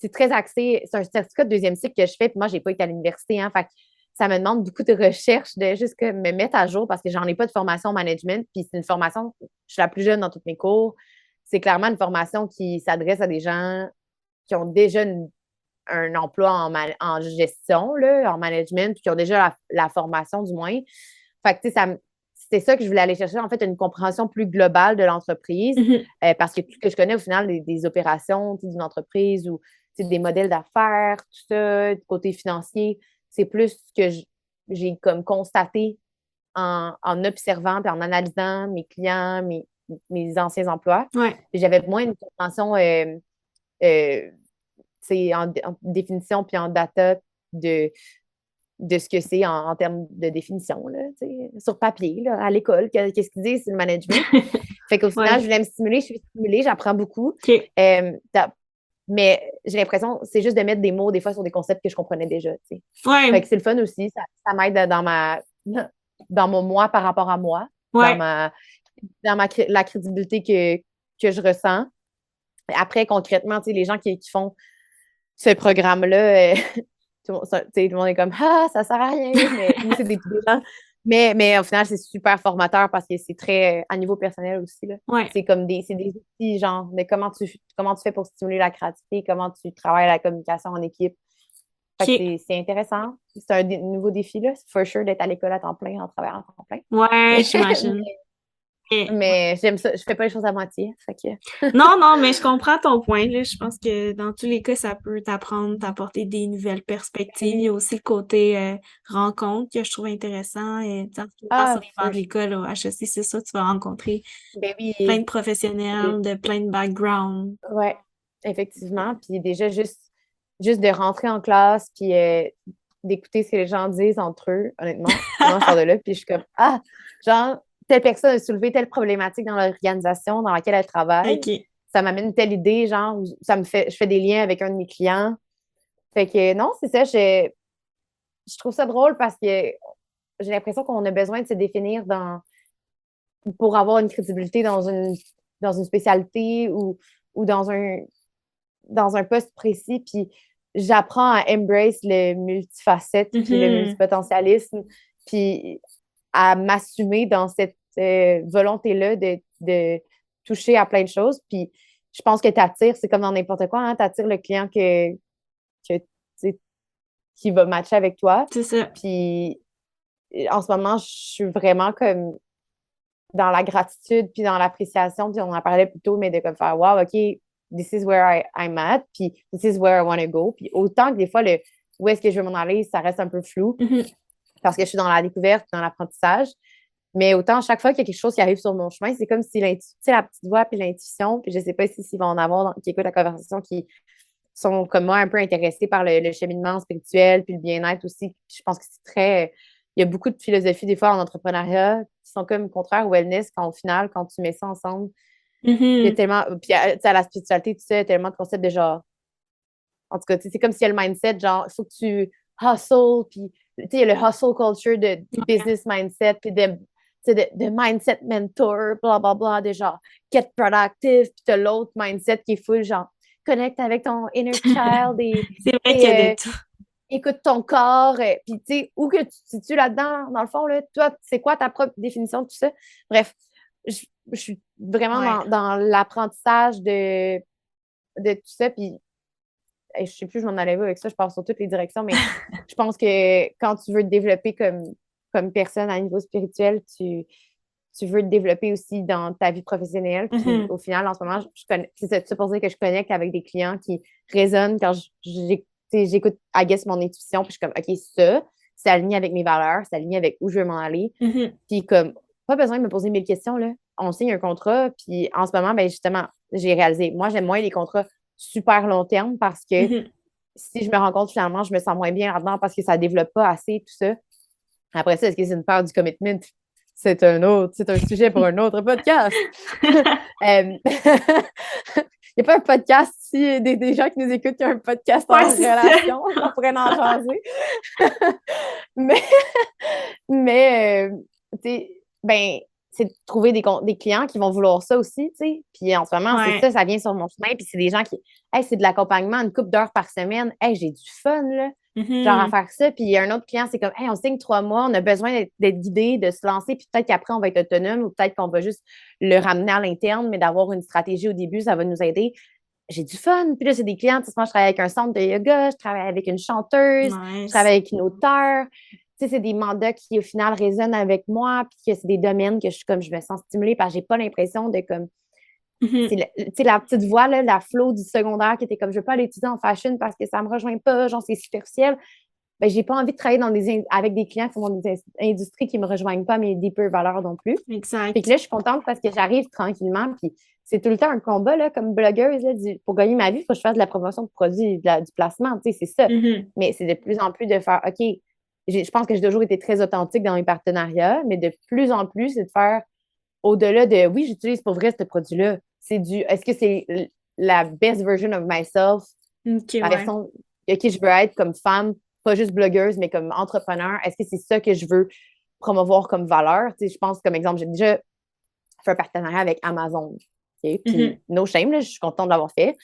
c'est très axé, c'est un certificat de deuxième cycle que je fais, puis moi, j'ai pas été à l'université, hein, fait que ça me demande beaucoup de recherche, de juste me mettre à jour parce que j'en ai pas de formation en management, puis c'est une formation, je suis la plus jeune dans tous mes cours, c'est clairement une formation qui s'adresse à des gens qui ont déjà un emploi en gestion, là, en management, puis qui ont déjà la formation du moins. Fait que, tu sais, c'était ça que je voulais aller chercher, en fait, une compréhension plus globale de l'entreprise, parce que tout ce que je connais au final des opérations d'une entreprise ou des modèles d'affaires, tout ça, du côté financier, c'est plus ce que j'ai comme constaté en observant et en analysant mes clients, mes anciens emplois. Ouais. J'avais moins une compréhension en définition puis en data de, de ce que c'est en termes de définition, là, sur papier, là, à l'école, qu'est-ce qu'ils disent, c'est le management. Fait qu'au final, Ouais. je voulais me stimuler, je suis stimulée, j'apprends beaucoup. OK. Mais j'ai l'impression, c'est juste de mettre des mots, des fois, sur des concepts que je comprenais déjà, tu sais. Fait Ouais. que c'est le fun aussi, ça m'aide dans mon moi par rapport à moi, Ouais. la crédibilité que je ressens. Après, concrètement, tu sais, les gens qui font ce programme-là, tout le monde est comme ah, ça sert à rien, mais ou c'est des gens. Mais au final, c'est super formateur parce que c'est très à niveau personnel aussi. Là. Ouais. C'est des outils, genre, de comment tu fais pour stimuler la créativité, comment tu travailles la communication en équipe. Fait que OK. c'est intéressant. C'est un nouveau défi, là. C'est for sure d'être à l'école à temps plein, en travaillant à temps plein. Ouais, Mais, j'imagine. Et- mais j'aime ça. Je fais pas les choses à moitié. Fait que... Non, non, mais je comprends ton point, là. Je pense que dans tous les cas, ça peut t'apprendre, t'apporter des nouvelles perspectives. Il y a aussi le côté rencontre que je trouve intéressant. Et autant sur Ah, les bancs de l'école, au HEC, c'est ça, tu vas rencontrer ben plein de oui. professionnels de plein de backgrounds. Ouais, effectivement. Puis déjà, juste de rentrer en classe, puis d'écouter ce que les gens disent entre eux, honnêtement. Moi, je sors de là, puis je suis comme, ah, genre, telle personne a soulevé telle problématique dans l'organisation dans laquelle elle travaille. OK. Ça m'amène une telle idée, genre, je fais des liens avec un de mes clients. Fait que non, c'est ça, je trouve ça drôle parce que j'ai l'impression qu'on a besoin de se définir pour avoir une crédibilité dans une spécialité ou dans un poste précis, puis j'apprends à embrace le multifacette, puis le multipotentialisme, puis à m'assumer dans cette volonté-là de toucher à plein de choses. Puis je pense que tu attires, c'est comme dans n'importe quoi, hein, tu attires le client tu sais, qui va matcher avec toi. C'est ça. Puis en ce moment, je suis vraiment comme dans la gratitude, puis dans l'appréciation, puis on en parlait plus tôt, mais de comme faire, wow, OK, this is where I'm at, puis this is where I want to go. Puis autant que des fois, où est-ce que je veux m'en aller, ça reste un peu flou parce que je suis dans la découverte, dans l'apprentissage. Mais autant, chaque fois qu'il y a quelque chose qui arrive sur mon chemin, c'est comme si la petite voix puis l'intuition, puis je sais pas s'il va en avoir qui écoutent la conversation qui sont comme moi un peu intéressés par le cheminement spirituel puis le bien-être aussi. Je pense que c'est très... Il y a beaucoup de philosophies des fois en entrepreneuriat qui sont comme contraires au wellness quand au final, quand tu mets ça ensemble, il y a tellement... Puis à la spiritualité, tu sais, il y a tellement de concepts de genre... En tout cas, c'est comme s'il y a le mindset, genre, il faut que tu hustle, puis tu sais, il y a le hustle culture de business mindset, puis de mindset mentor, bla bla bla, de genre, get productive, puis t'as l'autre mindset qui est full, genre, connecte avec ton inner child C'est vrai qu'il y a de tout. écoute ton corps, puis tu sais, où que tu te situes là-dedans, dans le fond, là, toi, c'est quoi ta propre définition de tout ça? Bref, je suis vraiment Ouais. dans l'apprentissage de tout ça, puis je sais plus, je m'en allais où avec ça, je pars sur toutes les directions, mais je pense que quand tu veux te développer comme personne à niveau spirituel, tu veux te développer aussi dans ta vie professionnelle. Puis Mhm. au final, en ce moment, je connais, c'est pour ça que je connecte avec des clients qui résonnent quand j'écoute, I guess, mon intuition, puis je suis comme, OK, ça, c'est aligné avec mes valeurs, c'est aligné avec où je veux m'en aller. Mhm. Puis comme, pas besoin de me poser 1000 questions, là. On signe un contrat, puis en ce moment, ben justement, j'ai réalisé, moi, j'aime moins les contrats super long terme parce que Mhm. si je me rends compte finalement, je me sens moins bien là-dedans parce que ça ne développe pas assez, tout ça. Après ça, est-ce que c'est une peur du commitment? C'est un sujet pour un autre podcast. Il n'y a pas un podcast si des gens qui nous écoutent qui ont un podcast Ouais, en c'est ça. relation, on pourrait en jaser. mais mais tu sais, ben, c'est de trouver des clients qui vont vouloir ça aussi, tu sais. Puis en ce moment, c'est Ouais. ça vient sur mon chemin. Puis c'est des gens qui, hey, c'est de l'accompagnement, une couple d'heures par semaine. Hey, j'ai du fun, là. Genre à Mhm. faire ça. Puis il y a un autre client, c'est comme, hey, on signe 3 mois, on a besoin d'être guidé, de se lancer. Puis peut-être qu'après, on va être autonome ou peut-être qu'on va juste le ramener à l'interne, mais d'avoir une stratégie au début, ça va nous aider. J'ai du fun. Puis là, c'est des clients. Tu sais, moi, je travaille avec un centre de yoga, je travaille avec une chanteuse, je Nice. travaille avec une auteure. Tu sais, c'est des mandats qui, au final, résonnent avec moi, puis que c'est des domaines que je me sens stimulée parce que j'ai pas l'impression de comme. Mhm. C'est tu sais, la petite voix, là, la flow du secondaire qui était comme, je veux pas aller étudier en fashion parce que ça me rejoint pas, genre, c'est superficiel. Ben, j'ai pas envie de travailler avec des clients qui font dans des industries qui me rejoignent pas mes deeper valeurs non plus. Fait que Exact. là, je suis contente parce que j'arrive tranquillement, puis c'est tout le temps un combat, là, comme blogueuse, là, pour gagner ma vie, il faut que je fasse de la promotion de produits, du placement, tu sais, c'est ça. Mhm. Mais c'est de plus en plus de faire, OK, je pense que j'ai toujours été très authentique dans mes partenariats, mais de plus en plus, c'est de faire au-delà de, oui, j'utilise pour vrai ce produit-là. Est-ce que c'est la best version of myself, Ok, la ouais. version qui je veux être comme femme, pas juste blogueuse, mais comme entrepreneur? Est-ce que c'est ça que je veux promouvoir comme valeur? Tu sais, je pense, comme exemple, j'ai déjà fait un partenariat avec Amazon. OK? Puis, Mhm. no shame, là, je suis contente de l'avoir fait.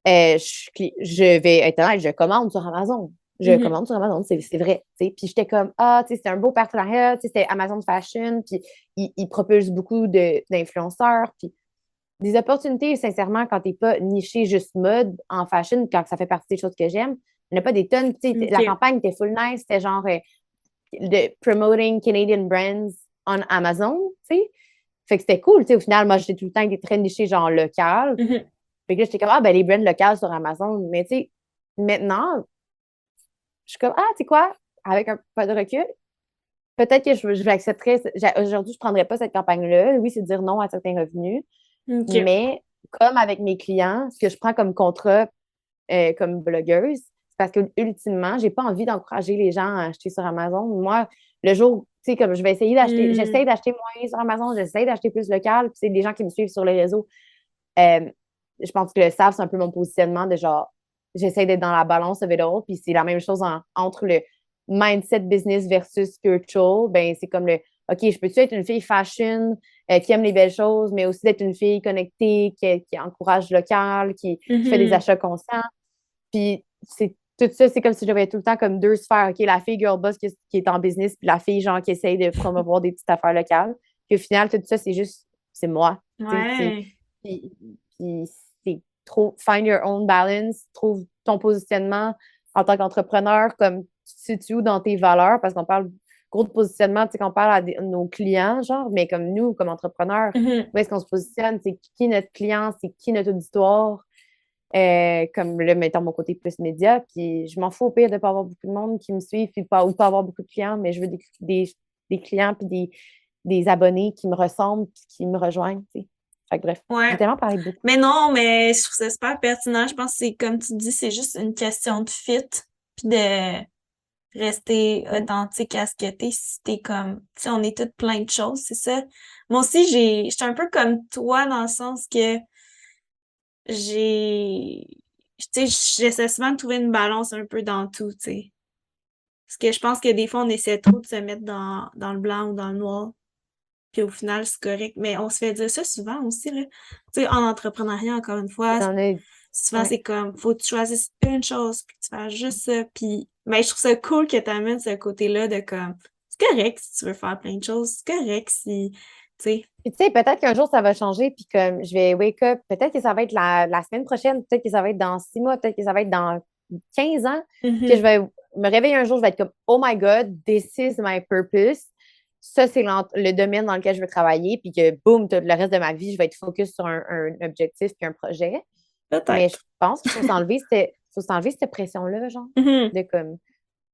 Je vais être honnête, je commande sur Amazon. Je Mhm. commande sur Amazon, c'est vrai. Tu sais. Puis j'étais comme, ah, tu sais, c'est un beau partenariat, tu sais, c'était Amazon Fashion, puis ils propulsent beaucoup d'influenceurs, puis des opportunités, sincèrement, quand t'es pas niché juste mode en fashion, quand ça fait partie des choses que j'aime, il n'y en a pas des tonnes. Tu sais, la Ok. campagne était full nice, c'était genre de promoting Canadian brands on Amazon, tu sais. Fait que c'était cool, tu sais, au final, moi, j'étais tout le temps été très niché genre local. Mhm. Fait que là, j'étais comme, ah, ben, les brands locales sur Amazon. Mais, tu sais, maintenant, je suis comme, ah, tu sais quoi, avec un peu de recul, peut-être que je l'accepterais. Aujourd'hui, je ne prendrais pas cette campagne-là. Oui, c'est dire non à certains revenus. Ok. Mais comme avec mes clients, ce que je prends comme contrat comme blogueuse, c'est parce que ultimement, j'ai pas envie d'encourager les gens à acheter sur Amazon. Moi, le jour, tu sais, comme je vais essayer d'acheter, Hmm. j'essaie d'acheter moins sur Amazon, j'essaie d'acheter plus local, puis c'est des gens qui me suivent sur les réseaux. Euh, je pense que le savent, c'est un peu mon positionnement de genre, j'essaie d'être dans la balance of it all, puis c'est la même chose entre le mindset business versus spiritual, ben c'est comme OK, je peux-tu être une fille fashion qui aime les belles choses, mais aussi d'être une fille connectée, qui encourage le local, qui fait des Mhm. achats conscients. Puis c'est tout ça, c'est comme si j'avais tout le temps comme deux sphères. OK, la fille girl boss qui est en business, puis la fille genre qui essaye de promouvoir des petites affaires locales. Puis au final, tout ça, c'est moi. Tu sais, Ouais. puis, puis c'est trop find your own balance, trouve ton positionnement en tant qu'entrepreneur, comme tu te situes où dans tes valeurs, parce qu'on parle gros de positionnement, tu sais, qu'on parle nos clients, genre, mais comme nous, comme entrepreneurs, Mhm. où est-ce qu'on se positionne, c'est qui notre client, c'est qui notre auditoire, comme là, mettons mon côté plus média, puis je m'en fous au pire de ne pas avoir beaucoup de monde qui me suivent, puis ou pas avoir beaucoup de clients, mais je veux des clients, puis des abonnés qui me ressemblent, puis qui me rejoignent, tu sais. Fait que bref, j'ai Ouais. tellement parlé beaucoup. Mais non, mais je trouve ça super pertinent. Je pense que c'est comme tu dis, c'est juste une question de fit, puis de rester Mm. authentique à ce que t'es. Si t'es comme, tu sais, on est toutes plein de choses, c'est ça. Moi aussi, j'étais un peu comme toi dans le sens que j'ai, tu sais, j'essaie souvent de trouver une balance un peu dans tout, tu sais. Parce que je pense que des fois, on essaie trop de se mettre dans le blanc ou dans le noir. Puis au final, c'est correct. Mais on se fait dire ça souvent aussi, là. Tu sais, en entrepreneuriat, encore une fois, J'en ai. souvent, Ouais. c'est comme, faut que tu choisisses une chose, puis que tu fasses juste ça. Puis, ben, je trouve ça cool que tu amènes ce côté-là de comme, c'est correct si tu veux faire plein de choses. C'est correct si sais. Puis tu sais, peut-être qu'un jour, ça va changer, puis comme je vais wake up, peut-être que ça va être la semaine prochaine, peut-être que ça va être dans 6 mois, peut-être que ça va être dans 15 ans, que je Mhm. vais me réveiller un jour, je vais être comme, oh my God, this is my purpose. Ça, c'est le domaine dans lequel je veux travailler, puis que boum, tout le reste de ma vie, je vais être focus sur un objectif puis un projet. Mais je Peut-être. pense qu'il faut s'enlever cette pression-là, genre, Mhm. de comme.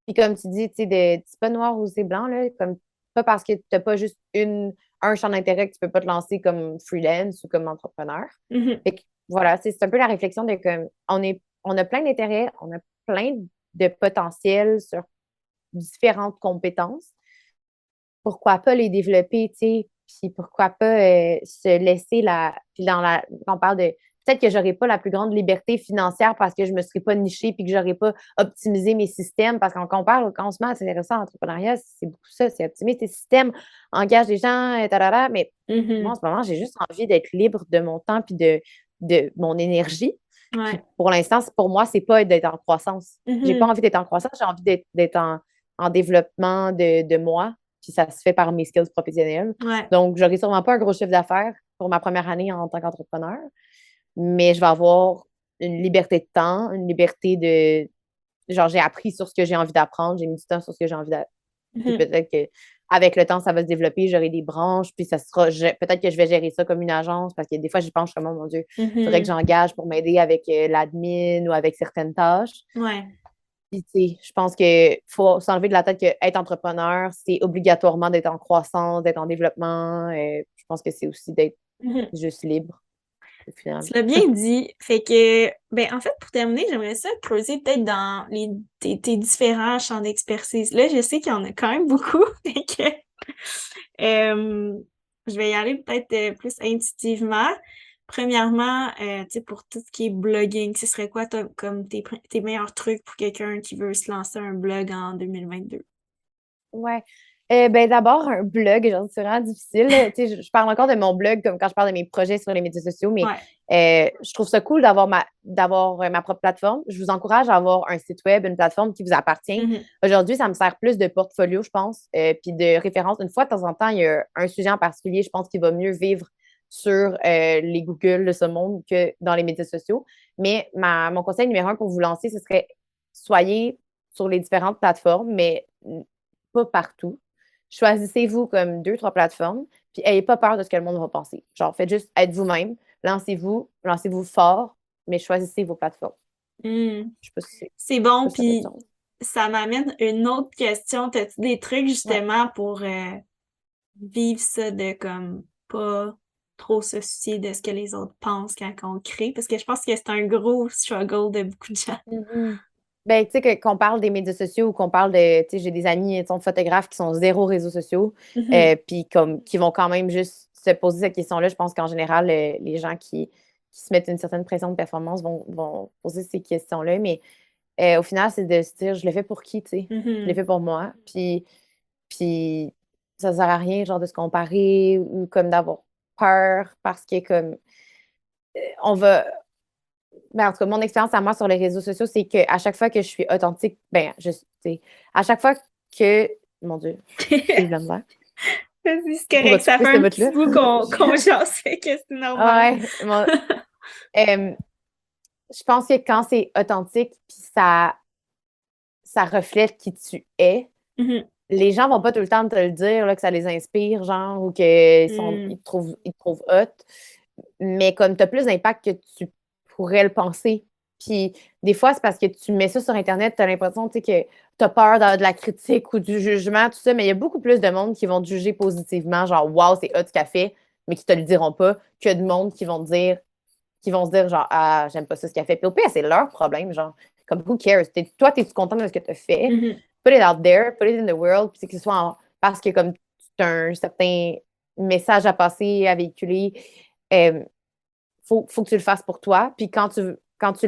Puis comme tu dis, tu sais, c'est pas noir ou c'est blanc, là, comme pas parce que tu n'as pas juste un champ d'intérêt que tu peux pas te lancer comme freelance ou comme entrepreneur. Mhm. Fait que voilà, c'est un peu la réflexion de comme on a plein d'intérêts, on a plein de potentiel sur différentes compétences. Pourquoi pas les développer, tu sais, puis pourquoi pas se laisser puis quand on parle de peut-être que j'aurais pas la plus grande liberté financière parce que je me serais pas nichée puis que j'aurais pas optimisé mes systèmes parce qu'on compare quand on se met à s'intéresser à l'entrepreneuriat, c'est beaucoup ça, c'est optimiser tes systèmes, engage des gens, tarara, mais moi en Mhm. ce moment, j'ai juste envie d'être libre de mon temps puis de mon énergie. Ouais. Puis pour l'instant, pour moi, c'est pas d'être en croissance. J'ai pas Mhm. envie d'être en croissance, j'ai envie d'être en développement de moi, puis ça se fait par mes skills professionnels. Ouais. Donc, j'aurai sûrement pas un gros chiffre d'affaires pour ma première année en tant qu'entrepreneur, mais je vais avoir une liberté de temps, une liberté de. Genre, j'ai appris sur ce que j'ai envie d'apprendre, j'ai mis du temps sur ce que j'ai envie d'apprendre. Puis Mhm. peut-être qu'avec le temps, ça va se développer, j'aurai des branches, puis ça sera. Peut-être que je vais gérer ça comme une agence, parce que des fois, j'y pense, je suis comme, oh mon Dieu, il faudrait que Mhm. j'engage pour m'aider avec l'admin ou avec certaines tâches. Ouais. Puis, tu sais, je pense qu'il faut s'enlever de la tête qu'être entrepreneur, c'est obligatoirement d'être en croissance, d'être en développement. Je pense que c'est aussi d'être Mhm. juste libre, au final. Tu l'as bien dit. Fait que, ben, en fait, pour terminer, j'aimerais ça creuser peut-être dans tes différents champs d'expertise. Là, je sais qu'il y en a quand même beaucoup. Fait que, euh, je vais y aller peut-être plus intuitivement. Premièrement, tu sais, pour tout ce qui est blogging, ce serait quoi comme tes meilleurs trucs pour quelqu'un qui veut se lancer un blog en 2022? Ouais. Ben d'abord, un blog, genre, c'est vraiment difficile. Là. Tu sais, je parle encore de mon blog comme quand je parle de mes projets sur les médias sociaux, mais Ouais. je trouve ça cool d'avoir ma propre plateforme. Je vous encourage à avoir un site web, une plateforme qui vous appartient. Mhm. Aujourd'hui, ça me sert plus de portfolio, je pense, puis de référence. Une fois de temps en temps, il y a un sujet en particulier, je pense qu'il va mieux vivre sur les Google de ce monde que dans les médias sociaux. Mais mon conseil numéro un pour vous lancer, ce serait soyez sur les différentes plateformes, mais pas partout. Choisissez-vous comme deux, trois plateformes, puis ayez pas peur de ce que le monde va penser. Genre, faites juste être vous-même, lancez-vous fort, mais choisissez vos plateformes. Hmm. Je sais pas si c'est C'est bon, ça, ça fait du puis sens. ça m'amène une autre question. T'as-tu des trucs Ouais. justement pour vivre ça de comme pas trop se soucier de ce que les autres pensent quand on crée? Parce que je pense que c'est un gros struggle de beaucoup de gens. Mhm. Ben, tu sais, qu'on parle des médias sociaux ou qu'on parle de, tu sais, j'ai des amis, ils sont photographes qui sont zéro réseaux sociaux, Mhm. puis comme, qui vont quand même juste se poser cette question-là. Je pense qu'en général, les gens qui se mettent une certaine pression de performance vont poser ces questions-là, mais au final, c'est de se dire, je le fais pour qui, tu sais? Je le Mhm. fais pour moi. Puis ça sert à rien, genre, de se comparer ou comme d'avoir peur parce que, comme, on va. Ben, en tout cas, mon expérience à moi sur les réseaux sociaux, c'est qu'à chaque fois que je suis authentique, ben, tu sais, à chaque fois que. Mon Dieu, j'ai eu de la misère. Vas-y, c'est Pourras correct, tu ça couper fait ce un petit bout-là? bout qu'on jase, fait que c'est normal. Ouais. Euh, je pense que quand c'est authentique, puis ça reflète qui tu es, Mhm. les gens vont pas tout le temps te le dire, là, que ça les inspire, genre, ou qu'ils Mm. ils te trouvent hot. Mais comme tu as plus d'impact que tu pourrais le penser. Puis des fois, c'est parce que tu mets ça sur Internet, tu as l'impression que tu as peur de la critique ou du jugement, tout ça, mais il y a beaucoup plus de monde qui vont te juger positivement, genre Wow, c'est hot ce qu'elle fait, mais qui te le diront pas, que de monde qui vont se dire genre Ah, j'aime pas ça ce qu'elle fait. Puis au pire, c'est leur problème, genre, comme who cares? Toi, es-tu content de ce que tu as fait? Mhm. Put it out there, put it in the world, puis que ce soit parce que comme tu as un certain message à passer, à véhiculer. euh, faut que tu le fasses pour toi. Puis quand tu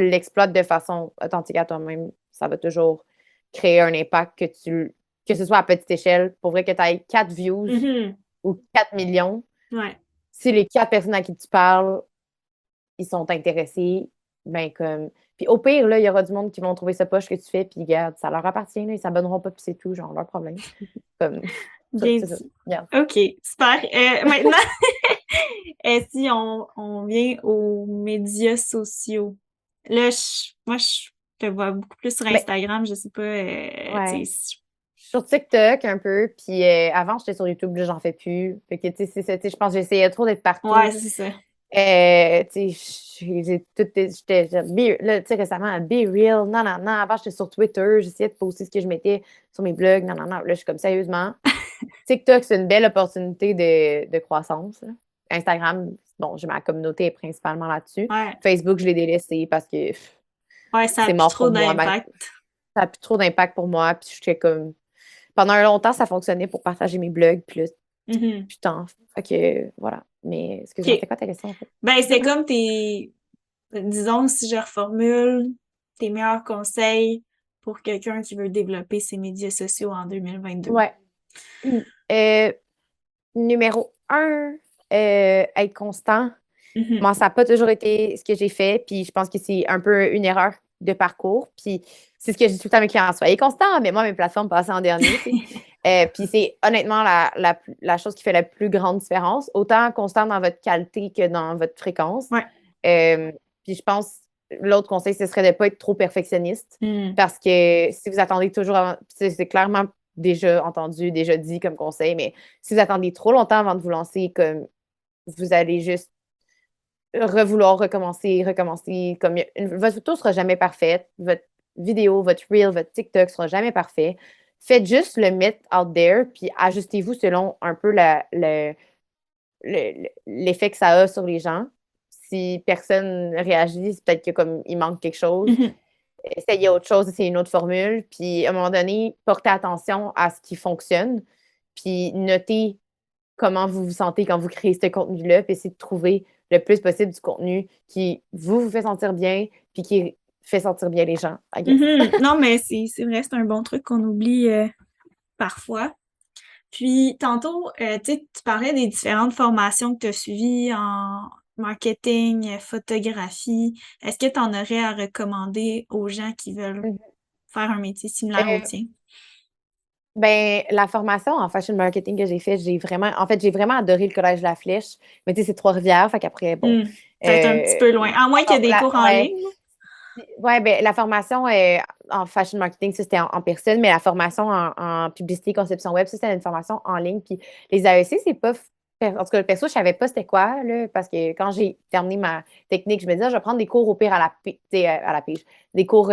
l'exploites de façon authentique à toi-même, ça va toujours créer un impact que ce soit à petite échelle. Pour vrai que tu aies 4 views Mhm. ou 4 millions, Ouais. si les 4 personnes à qui tu parles, ils sont intéressés, ben comme. Puis au pire, là, il y aura du monde qui vont trouver ça poche que tu fais, puis regarde, ça leur appartient, là, ils s'abonneront pas, puis c'est tout, genre leur problème. Comme. Bien C'est ça. dit. Regarde. OK, super. Maintenant, si on vient aux médias sociaux. Là, moi, je te vois beaucoup plus sur Ben, Instagram. Je sais pas, tu ouais. sais. Sur TikTok un peu, puis avant j'étais sur YouTube, là j'en fais plus. Fait que tu sais, c'est ça, tu sais, je pense que j'essayais trop d'être Ouais, partout. c'est ça. Tu sais, j'ai tout, là, tu sais, récemment, Be Real, non, non, non. Avant, j'étais sur Twitter, j'essayais de poster ce que je mettais sur mes blogs, non, non, non. Là, je suis comme, sérieusement, TikTok, c'est une belle opportunité de croissance, là. Instagram, bon, j'ai ma communauté principalement là-dessus. Ouais. Facebook, je l'ai délaissé parce que Ouais, ça a c'est plus mort trop pour moi. d'impact. Ça n'a plus trop d'impact pour moi. Puis j'étais comme, pendant un longtemps, ça fonctionnait pour partager mes blogs. Puis là, Mhm. putain, fait que voilà. Mais excuse-moi, OK. c'était quoi ta question en fait? Ben, c'est comme disons, si je reformule, tes meilleurs conseils pour quelqu'un qui veut développer ses médias sociaux en 2022. Ouais. Euh, numéro un, être constant. Mhm. Moi, ça n'a pas toujours été ce que j'ai fait, puis je pense que c'est un peu une erreur de parcours. Puis c'est ce que je dis tout le temps à mes clients. Soyez constant, mais moi, mes plateformes passent en dernier, tu sais. Puis c'est honnêtement la chose qui fait la plus grande différence. Autant constant dans votre qualité que dans votre fréquence. Ouais. Puis je pense, l'autre conseil, ce serait de ne pas être trop perfectionniste. Mhm. Parce que si vous attendez toujours avant, c'est clairement déjà entendu, déjà dit comme conseil, mais si vous attendez trop longtemps avant de vous lancer, comme vous allez juste revouloir recommencer, recommencer. Comme votre photo sera jamais parfaite, votre vidéo, votre reel, votre TikTok sera jamais parfait. Faites juste le mettre out there, puis ajustez-vous selon un peu l'effet que ça a sur les gens. Si personne réagit, c'est peut-être que comme il manque quelque chose. Mhm. Essayez autre chose, essayez une autre formule. Puis à un moment donné, portez attention à ce qui fonctionne. Puis notez comment vous vous sentez quand vous créez ce contenu-là, puis essayez de trouver le plus possible du contenu qui vous fait sentir bien, puis qui fait sentir bien les gens, I guess. Mhm. Non, mais c'est vrai, c'est un bon truc qu'on oublie parfois. Puis, tantôt, tu sais, tu parlais des différentes formations que tu as suivies en marketing, photographie. Est-ce que tu en aurais à recommander aux gens qui veulent Mhm. faire un métier similaire au Euh, tien? ben, la formation en fashion marketing que j'ai faite, en fait, j'ai vraiment adoré le Collège de la Flèche, mais tu sais, c'est Trois-Rivières, fait qu'après, bon, Hmm. Ça va être un petit euh, peu loin. À moins qu'il y ait des cours en ouais, ligne. ouais, ben, la formation en fashion marketing, ça, c'était en personne, mais la formation en publicité, conception web, ça, c'était une formation en ligne. Puis les AEC, c'est pas. En tout cas, perso, je savais pas c'était quoi, là, parce que quand j'ai terminé ma technique, je me disais, ah, je vais prendre des cours au pire tu sais, à la pige. Des cours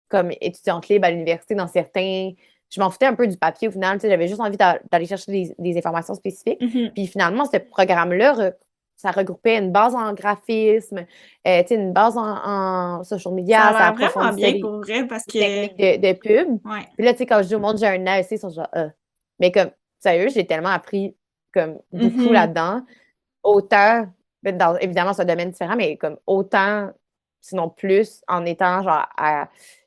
comme étudiante libre à l'université dans certains. Je m'en foutais un peu du papier au final. Tu sais, j'avais juste envie d'aller chercher des informations spécifiques. Mhm. Puis finalement, ce programme-là, ça regroupait une base en graphisme, tu sais, une base en social Ça media, a ça l'air vraiment approfondissait bien les pour vrai parce que, techniques de pub. ouais. Puis là, tu sais, quand je dis au monde, j'ai un AEC, ils sont genre, ah. Mais comme, sérieux, j'ai tellement appris comme beaucoup Mhm. là-dedans. Autant, évidemment, c'est un domaine différent, mais comme autant, sinon plus, en étant genre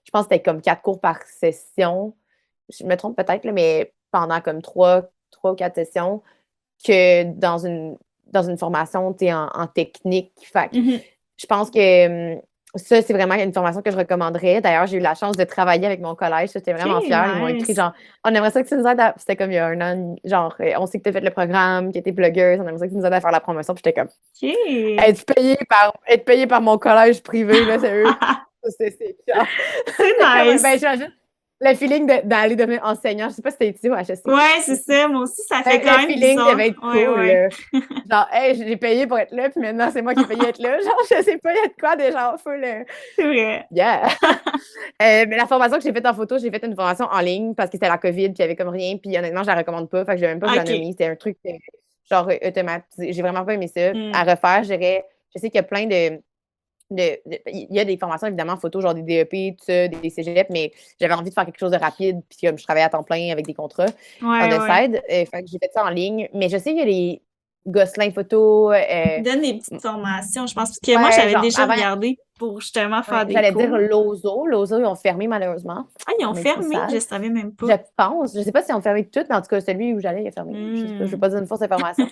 je pense que c'était comme 4 cours par session. Je me trompe peut-être, là, mais pendant comme trois ou 4 sessions, que dans une formation, tu es en technique. Fait que Mhm. je pense que ça, c'est vraiment une formation que je recommanderais. D'ailleurs, j'ai eu la chance de travailler avec mon collège. J'étais OK, vraiment fière. Ils m'ont écrit nice. genre, on aimerait ça que tu nous aides à. C'était comme il y a un an, genre, on sait que tu as fait le programme, que tu es blogueuse, on aimerait ça que tu nous aides à faire la promotion. Puis j'étais comme, OK. être payée par mon collège privé, là, sérieux. C'est genre, C'est c'est comme, nice. ben, j'imagine le feeling d'aller devenir enseignant. Je sais pas si c'était ici ou à HEC. Ouais, c'est ça. Moi aussi, ça fait quand Le même feeling bizarre. devait être Ouais, cool, ouais. là. Genre, hey, j'ai payé pour être là, puis maintenant, c'est moi qui ai payé être là. Genre, je sais pas, il y a de quoi, des gens full. C'est vrai. Yeah! Mais la formation que j'ai faite en photo, j'ai fait une formation en ligne parce que c'était la COVID, puis il y avait comme rien, puis honnêtement, je la recommande pas, fait que je vais même pas vous la OK. nommer. C'était un truc, genre, automatisé. J'ai vraiment pas aimé ça. Hmm. À refaire, je sais qu'il y a plein il y a des formations évidemment en photo, genre des DEP, tout ça, des cégep, mais j'avais envie de faire quelque chose de rapide, puis comme je travaillais à temps plein avec des contrats on Ouais, the ouais. side, fait que j'ai fait ça en ligne. Mais je sais qu'il y a les Gosselin Photo, Ils donnent des petites formations, je pense, parce que moi, ouais, j'avais genre déjà avant, regardé pour justement ouais, faire des j'allais dire cours. Lozo. Lozo, ils ont fermé malheureusement. Ah, ils ont On est trop fermé? Je sale. savais même Je pas. pense. Je sais pas si ont fermé toutes, mais en tout cas, celui où j'allais, il a fermé. Je sais pas, je veux Hmm. pas dire une fausse information.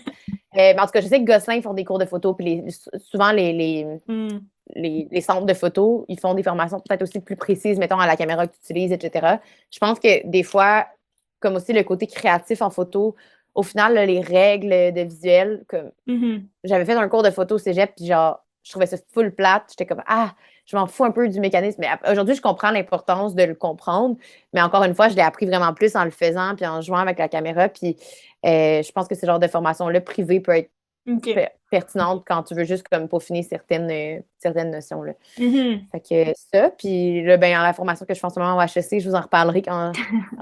Mais en tout cas, je sais que Gosselin, ils font des cours de photo, puis souvent Hmm. les centres de photos, ils font des formations peut-être aussi plus précises, mettons, à la caméra que tu utilises, etc. Je pense que des fois, comme aussi le côté créatif en photo. Au final, là, les règles de visuel, comme j'avais fait un cours de photo au cégep, puis genre, je trouvais ça full plate. J'étais comme, je m'en fous un peu du mécanisme. Mais aujourd'hui, je comprends l'importance de le comprendre. Mais encore une fois, je l'ai appris vraiment plus en le faisant, puis en jouant avec la caméra. Puis je pense que ce genre de formation-là, privée, peut être OK. pertinente quand tu veux juste comme peaufiner certaines notions. Là. Mhm. Fait que ça, puis là, ben, la formation que je fais en ce moment au HEC, je vous en reparlerai quand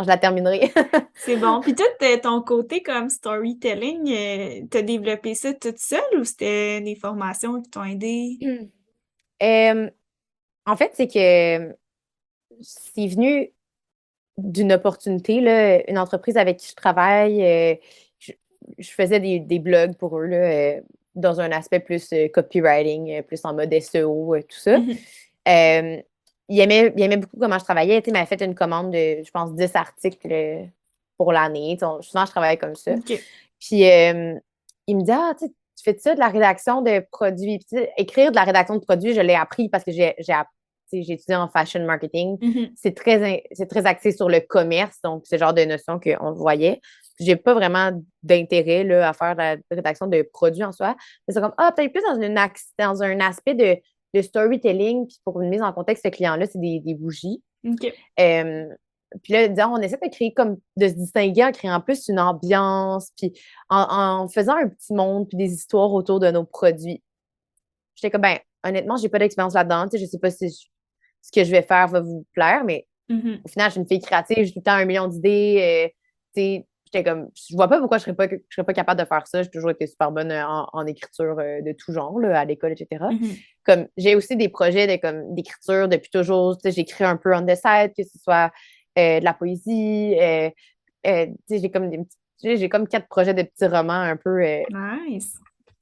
je la terminerai. C'est bon. Puis toi, ton côté comme storytelling, t'as développé ça toute seule ou c'était des formations qui t'ont aidé? Euh, En fait, c'est que c'est venu d'une opportunité, là, une entreprise avec qui je travaille. Je, je faisais des blogs pour eux là, dans un aspect plus copywriting, plus en mode SEO, tout ça. Mhm. Euh, il aimait beaucoup comment je travaillais. Il m'avait fait une commande de, je pense, 10 articles pour l'année. Souvent, je travaille comme ça. OK. Puis, il me dit, tu fais ça de la rédaction de produits. Puis, écrire de la rédaction de produits, je l'ai appris parce que j'ai étudié en fashion marketing. Mhm. C'est très axé sur le commerce, donc c'est le genre de notion qu'on voyait. J'ai pas vraiment d'intérêt là, à faire de la rédaction de produits en soi. Mais c'est comme, peut-être plus dans un aspect de storytelling, puis pour une mise en contexte, ce client-là, c'est des bougies. OK. Euh, puis là, disons, on essaie de créer comme de se distinguer en créant plus une ambiance, puis en faisant un petit monde, puis des histoires autour de nos produits. J'étais comme, ben, honnêtement, j'ai pas d'expérience là-dedans. Je sais pas si ce que je vais faire va vous plaire, mais Mhm. au final, je suis une fille créative, j'ai tout le temps un million d'idées. J'étais comme, je vois pas pourquoi je serais pas capable de faire ça. J'ai toujours été super bonne en écriture de tout genre, là, à l'école, etc. Mhm. Comme, j'ai aussi des projets d'écriture depuis toujours. J'écris un peu on the side, que ce soit de la poésie. J'ai comme 4 projets de petits romans un peu Nice.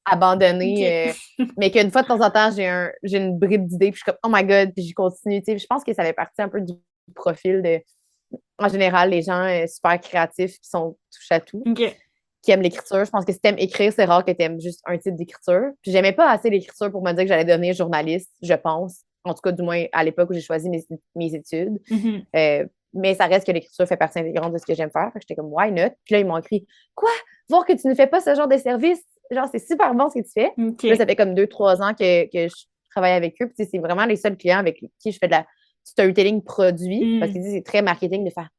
abandonnés. OK. Mais qu'une fois de temps en temps, j'ai une bride d'idées, puis je suis comme, oh my God, puis j'y continue. Je pense que ça fait partie un peu du profil de, en général, les gens super créatifs qui sont touche à tout, OK. qui aiment l'écriture. Je pense que si t'aimes écrire, c'est rare que t'aimes juste un type d'écriture. Puis j'aimais pas assez l'écriture pour me dire que j'allais devenir journaliste, je pense. En tout cas, du moins à l'époque où j'ai choisi mes études. Mhm. Mais ça reste que l'écriture fait partie intégrante de ce que j'aime faire. Fait que j'étais comme, why not? Puis là, ils m'ont écrit, quoi? Voir que tu ne fais pas ce genre de service? Genre, c'est super bon ce que tu fais. Puis là, OK. ça fait comme 2, 3 ans que je travaille avec eux. Puis c'est vraiment les seuls clients avec qui je fais de la storytelling produit. Parce Mm. qu'ils disent c'est très marketing de faire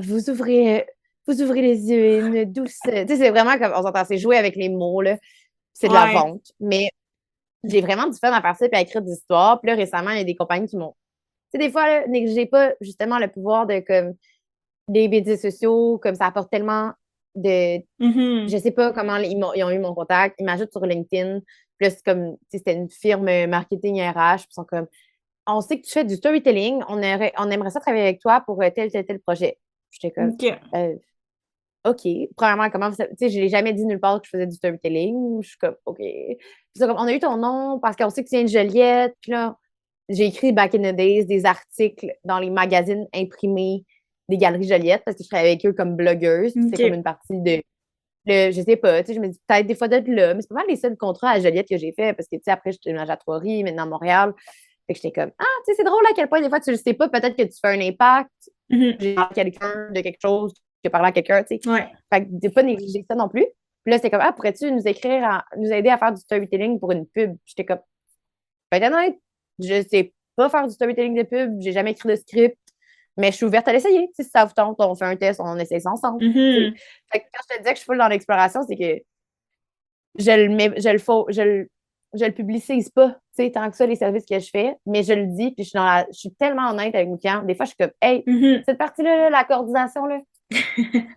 vous ouvrez les yeux, une douce. C'est vraiment comme on s'entend, c'est jouer avec les mots, là. C'est de la Ouais. vente. Mais j'ai vraiment du fun à faire ça et à écrire des histoires. Puis là, récemment, il y a des compagnies qui m'ont. Tu sais, des fois, là, négligez pas justement le pouvoir de comme les médias sociaux, comme ça apporte tellement de. Je Mhm. sais pas comment ils ont eu mon contact. Ils m'ajoutent sur LinkedIn. Puis là, c'est comme, tu sais, c'était une firme marketing RH. Puis ils sont comme, on sait que tu fais du storytelling. On aimerait ça travailler avec toi pour tel projet. J'étais comme, OK. euh, OK. Premièrement, comment tu sais, je l'ai jamais dit nulle part que je faisais du storytelling. Je suis comme, OK. Puis c'est comme, on a eu ton nom parce qu'on sait que tu viens de Joliette. Puis là, j'ai écrit back in the days des articles dans les magazines imprimés des Galeries Joliette parce que je travaillais avec eux comme blogueuse. Puis c'est comme OK. une partie de. Je sais pas, tu sais, je me dis peut-être des fois d'être là, mais c'est pas mal les seuls contrats à Joliette que j'ai fait parce que, tu sais, après, je suis à Trois-Rivières, maintenant à Montréal. Fait que j'étais comme, tu sais, c'est drôle à quel point des fois tu le sais pas, peut-être que tu fais un impact Mhm. j'ai parlé à quelqu'un de quelque chose, qui a parlé à quelqu'un, tu sais. Ouais. Fait que de pas négliger ça non plus. Puis là, c'était comme, pourrais-tu nous écrire, nous aider à faire du storytelling pour une pub? Puis j'étais comme, ben honnête, je sais pas faire du storytelling de pub, j'ai jamais écrit de script, mais je suis ouverte à l'essayer. Tu sais, si ça vous tente, on fait un test, on essaie ça ensemble. Tu sais. Mhm. Fait que quand je te disais que je suis full dans l'exploration, c'est que je le mets, je le publicise pas, tu sais, tant que ça, les services que je fais, mais je le dis, puis je suis tellement honnête avec mes clients. Des fois, je suis comme, hey, Mhm. cette partie-là, là, la coordination, là,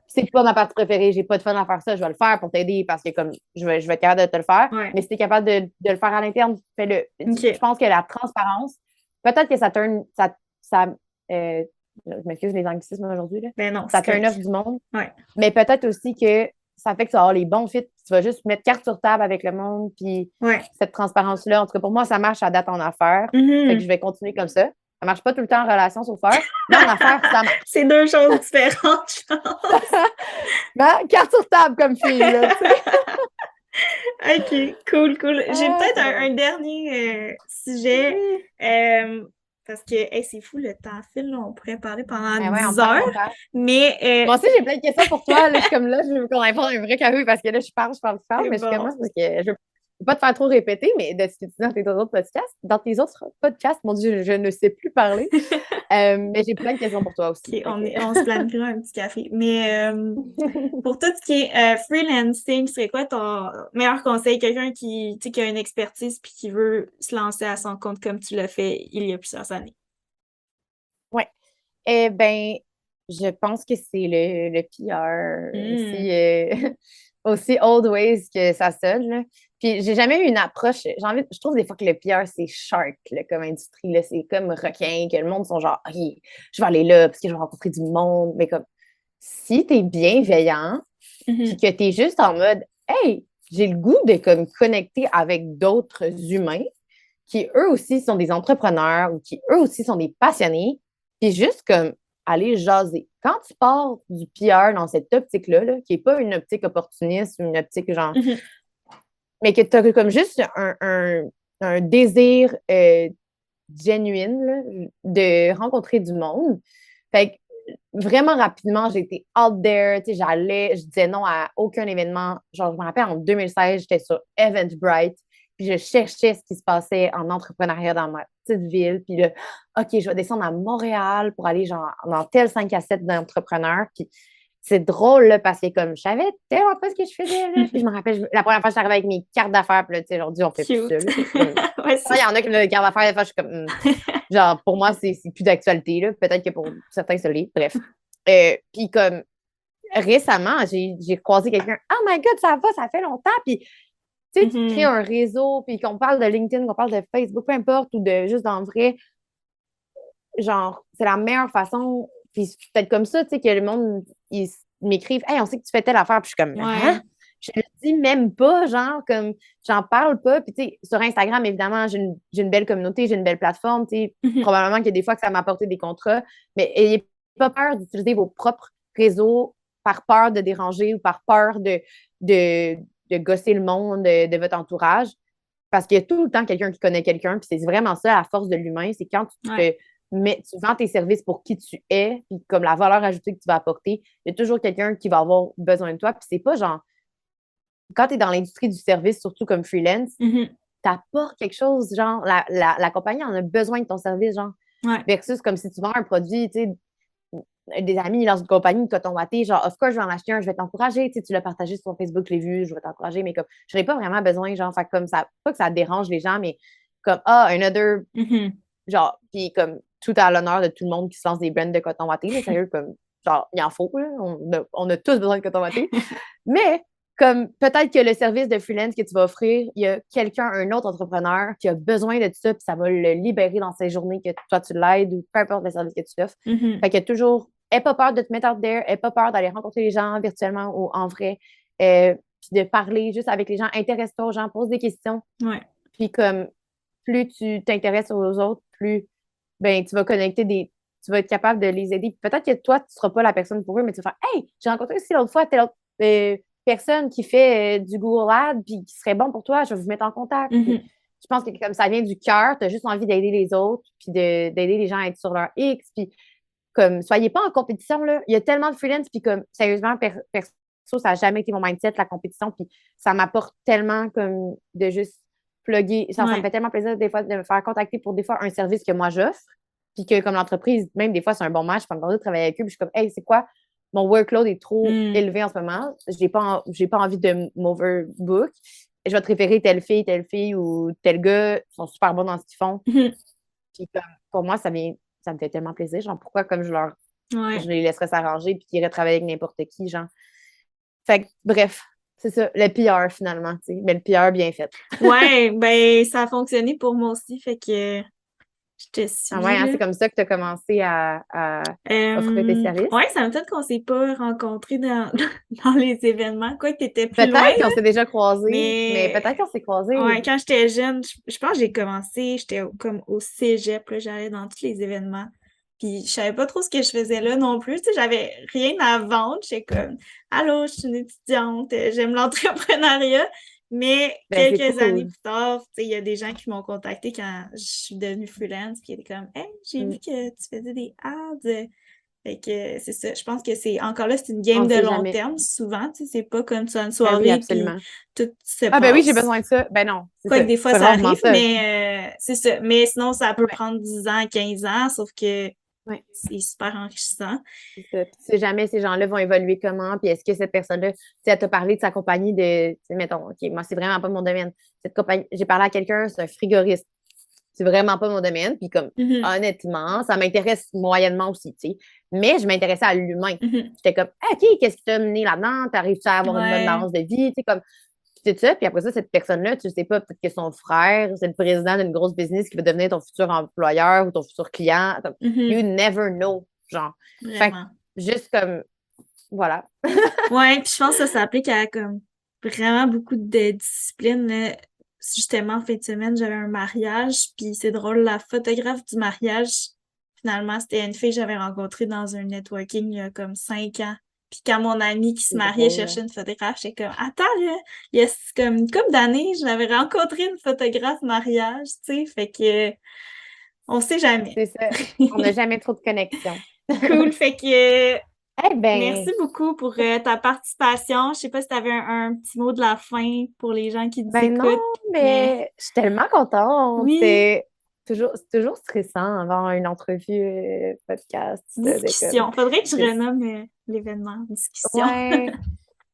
c'est pas ma partie préférée, j'ai pas de fun à faire ça, je vais le faire pour t'aider parce que comme je vais être capable de te le faire, Ouais. mais si t'es capable de le faire à l'interne, fais-le. Je OK. pense que la transparence, peut-être que ça je m'excuse les anglicismes aujourd'hui, là, Ben non, ça c'est turn correct. off du monde, Ouais. mais peut-être aussi que ça fait que tu vas avoir les bons fits. Tu vas juste mettre carte sur table avec le monde. Puis Ouais. cette transparence-là, en tout cas, pour moi, ça marche à date en affaires. Fait que je Mhm. vais continuer comme ça. Ça marche pas tout le temps en relation, sauf faire. Mais en affaires, ça marche. C'est deux choses différentes, je pense. Mais carte sur table comme fille, là, tu sais. OK, cool, cool. J'ai peut-être C'est un drôle. dernier sujet. Oui. Euh, parce que hey, c'est fou, le temps file, là, on pourrait parler pendant Ben ouais, on 10 parle, heures, on parle. mais Moi aussi, j'ai plein de questions pour toi. Là, je suis comme là, je veux qu'on aille prendre un vrai café parce que là, c'est mais je suis comme moi, bon. c'est parce que je veux pas te faire trop répéter, mais de ce que tu dis dans tes autres podcasts, mon Dieu, je ne sais plus parler. Mais j'ai plein de questions pour toi aussi. OK, on se planifiera un petit café. Mais pour tout ce qui est freelancing, c'est quoi ton meilleur conseil? Quelqu'un qui, tu sais, qui a une expertise puis qui veut se lancer à son compte comme tu l'as fait il y a plusieurs années. Ouais. Eh ben, je pense que c'est le PR, Hmm. aussi old ways que ça sonne, là. Puis j'ai jamais eu une approche. Je trouve des fois que le PR, c'est shark, là, comme industrie, là. C'est comme requin, que le monde sont genre, OK, je vais aller là parce que je vais rencontrer du monde. Mais comme, si t'es bienveillant, puis Mhm. que t'es juste en mode, hey, j'ai le goût de comme connecter avec d'autres humains qui eux aussi sont des entrepreneurs ou qui eux aussi sont des passionnés, puis juste comme aller jaser. Quand tu pars du PR dans cette optique-là, là, qui n'est pas une optique opportuniste ou une optique genre, Mhm. mais que tu as comme juste un désir genuine là, de rencontrer du monde. Fait que vraiment rapidement, j'ai été out there, tu sais, je disais non à aucun événement. Genre, je me rappelle, en 2016, j'étais sur Eventbrite, puis je cherchais ce qui se passait en entrepreneuriat dans ma petite ville, puis là, OK, je vais descendre à Montréal pour aller genre dans tel 5 à 7 d'entrepreneurs, puis c'est drôle, là, parce que comme je savais tellement pas ce que je faisais, là. Puis je me rappelle, la première fois, je suis arrivée avec mes cartes d'affaires, puis là, tu sais, aujourd'hui, on fait plus ça, Cute. là. C'est comme... Ouais, Il y en a qui ont des cartes d'affaires, des fois, je suis comme, genre, pour moi, c'est plus d'actualité, là. Peut-être que pour certains, ça l'est. Bref. Puis comme, récemment, j'ai croisé quelqu'un. Oh my God, ça va, ça fait longtemps. Puis, tu sais, tu crées Mhm. un réseau, puis qu'on parle de LinkedIn, qu'on parle de Facebook, peu importe, ou de juste dans le vrai, genre, c'est la meilleure façon. Puis, c'est peut-être comme ça, tu sais, que le monde, ils m'écrivent, hey, on sait que tu fais telle affaire. Puis, je suis comme, hein? Ouais. Je le dis même pas, genre, comme, j'en parle pas. Puis, tu sais, sur Instagram, évidemment, j'ai une belle communauté, j'ai une belle plateforme, tu sais, Mhm. probablement qu'il y a des fois que ça m'a apporté des contrats, mais ayez pas peur d'utiliser vos propres réseaux par peur de déranger ou par peur de, de gosser le monde de votre entourage. Parce qu'il y a tout le temps quelqu'un qui connaît quelqu'un, puis c'est vraiment ça, la force de l'humain, c'est quand Ouais. tu vends tes services pour qui tu es, puis comme la valeur ajoutée que tu vas apporter, il y a toujours quelqu'un qui va avoir besoin de toi, puis c'est pas genre, quand tu es dans l'industrie du service, surtout comme freelance, Mhm. t'apportes quelque chose, genre, la compagnie en a besoin de ton service, genre, Ouais. versus comme si tu vends un produit, tu sais, des amis lancent une compagnie de coton watté, genre, of course, je vais en acheter un, je vais t'encourager, tu sais, tu l'as partagé sur ton Facebook, je l'ai vu, je vais t'encourager, mais comme, je n'aurais pas vraiment besoin, genre, fait comme ça, pas que ça dérange les gens, mais comme, another, Mhm. genre, puis comme, tout à l'honneur de tout le monde qui se lance des brands de coton watté, là, sérieux, comme, genre, il en faut, là, on a tous besoin de coton watté, mais comme peut-être que le service de freelance que tu vas offrir, il y a quelqu'un, un autre entrepreneur qui a besoin de ça, puis ça va le libérer dans ses journées que toi tu l'aides ou peu importe le service que tu offres. Mhm. Fait qu'il y a toujours, aie pas peur de te mettre out there, aie pas peur d'aller rencontrer les gens virtuellement ou en vrai, puis de parler juste avec les gens, intéresse-toi aux gens, pose des questions, Ouais. puis comme plus tu t'intéresses aux autres, plus ben tu vas tu vas être capable de les aider. Peut-être que toi, tu ne seras pas la personne pour eux, mais tu vas faire hey, j'ai rencontré aussi l'autre fois telle autre personne qui fait du Google Ads puis qui serait bon pour toi, je vais vous mettre en contact. Puis, Mhm. je pense que comme ça vient du cœur, tu as juste envie d'aider les autres, puis d'aider les gens à être sur leur X, puis comme soyez pas en compétition là. Il y a tellement de freelance, puis comme sérieusement, perso, ça n'a jamais été mon mindset, la compétition, puis ça m'apporte tellement comme de juste plugger. Ça me Ouais. fait tellement plaisir des fois de me faire contacter pour des fois un service que moi j'offre, puis que comme l'entreprise, même des fois c'est un bon match, je peux me demander de travailler avec eux, puis je suis comme, hey, c'est quoi? Mon workload est trop Mm. élevé en ce moment. J'ai pas envie de m'overbook. Je vais te référer telle fille ou tel gars. Ils sont super bons dans ce qu'ils font. Mhm. Puis comme, pour moi, ça me fait tellement plaisir. Genre, pourquoi comme je Ouais. les laisserais s'arranger puis qu'ils iraient travailler avec n'importe qui, genre. Fait que, bref, c'est ça, le PR finalement, tu sais. Mais le PR bien fait. Ouais, ben ça a fonctionné pour moi aussi, fait que je te Ah ouais, suis hein, là. c'est comme ça que tu as commencé à offrir tes services. Ouais, ça m'étonne qu'on s'est pas rencontrés dans, dans les événements. Quoi que t'étais plus loin, Peut-être qu'on là. s'est déjà croisés, mais Mais peut-être qu'on s'est croisés. ouais, quand j'étais jeune, je pense que j'ai commencé, j'étais comme au cégep, là, j'allais dans tous les événements. Puis je savais pas trop ce que je faisais là non plus. Tu sais, j'avais rien à vendre. J'étais comme Allô, je suis une étudiante, j'aime l'entrepreneuriat. Mais Ben, c'est quelques années cool. plus tard, tu sais, il y a des gens qui m'ont contacté quand je suis devenue freelance, puis ils étaient comme « Hey, j'ai vu Mm. que tu faisais des ads. » Fait que c'est ça. Je pense que c'est encore là, c'est une game On de sait long jamais. terme, souvent. Tu sais, c'est pas comme tu as une Ben oui, soirée puis absolument. tout se Ah ben oui, j'ai passe. besoin de ça. Ben non, c'est Quoique ça. des fois C'est ça rarement arrive, ça. mais c'est ça. Mais sinon, ça peut Ouais, prendre 10 ans, 15 ans, sauf que ouais. c'est super enrichissant. C'est ça. Puis tu sais jamais ces gens-là vont évoluer comment, puis est-ce que cette personne-là, tu sais, elle t'a parlé de sa compagnie de, tu sais, mettons, OK, moi, c'est vraiment pas mon domaine. Cette compagnie, j'ai parlé à quelqu'un, c'est un frigoriste. C'est vraiment pas mon domaine, puis comme, Mhm, honnêtement, ça m'intéresse moyennement aussi, tu sais. Mais je m'intéressais à l'humain. mhm. J'étais comme, ah, OK, qu'est-ce qui t'a mené là-dedans? T'arrives-tu à avoir une bonne Ouais. balance de vie? Tu sais, comme, c'est ça. Puis après ça, cette personne-là, tu sais pas, peut-être que son frère, c'est le président d'une grosse business qui va devenir ton futur employeur ou ton futur client. Comme, you Mhm. never know, genre. Fait que, Vraiment. juste comme, voilà. Ouais, puis je pense que ça s'applique à comme vraiment beaucoup de disciplines, là. Justement, en fin de semaine, j'avais un mariage, puis c'est drôle, la photographe du mariage, finalement, c'était une fille que j'avais rencontrée dans un networking il y a comme 5 ans. Puis quand mon amie qui se C'est mariait drôle. cherchait une photographe, j'étais comme attends là, il y a comme une couple d'années, j'avais rencontré une photographe mariage, tu sais, fait que on sait jamais. C'est ça. On n'a jamais trop de connexion. Cool, fait que Eh merci ben, beaucoup pour ta participation. Je sais pas si tu avais un petit mot de la fin pour les gens qui nous ben non, écoutent, mais mais je suis tellement contente. oui, C'est toujours stressant avoir une entrevue podcast de comme. discussion. Faudrait que je de- renomme l'événement discussion. Ouais,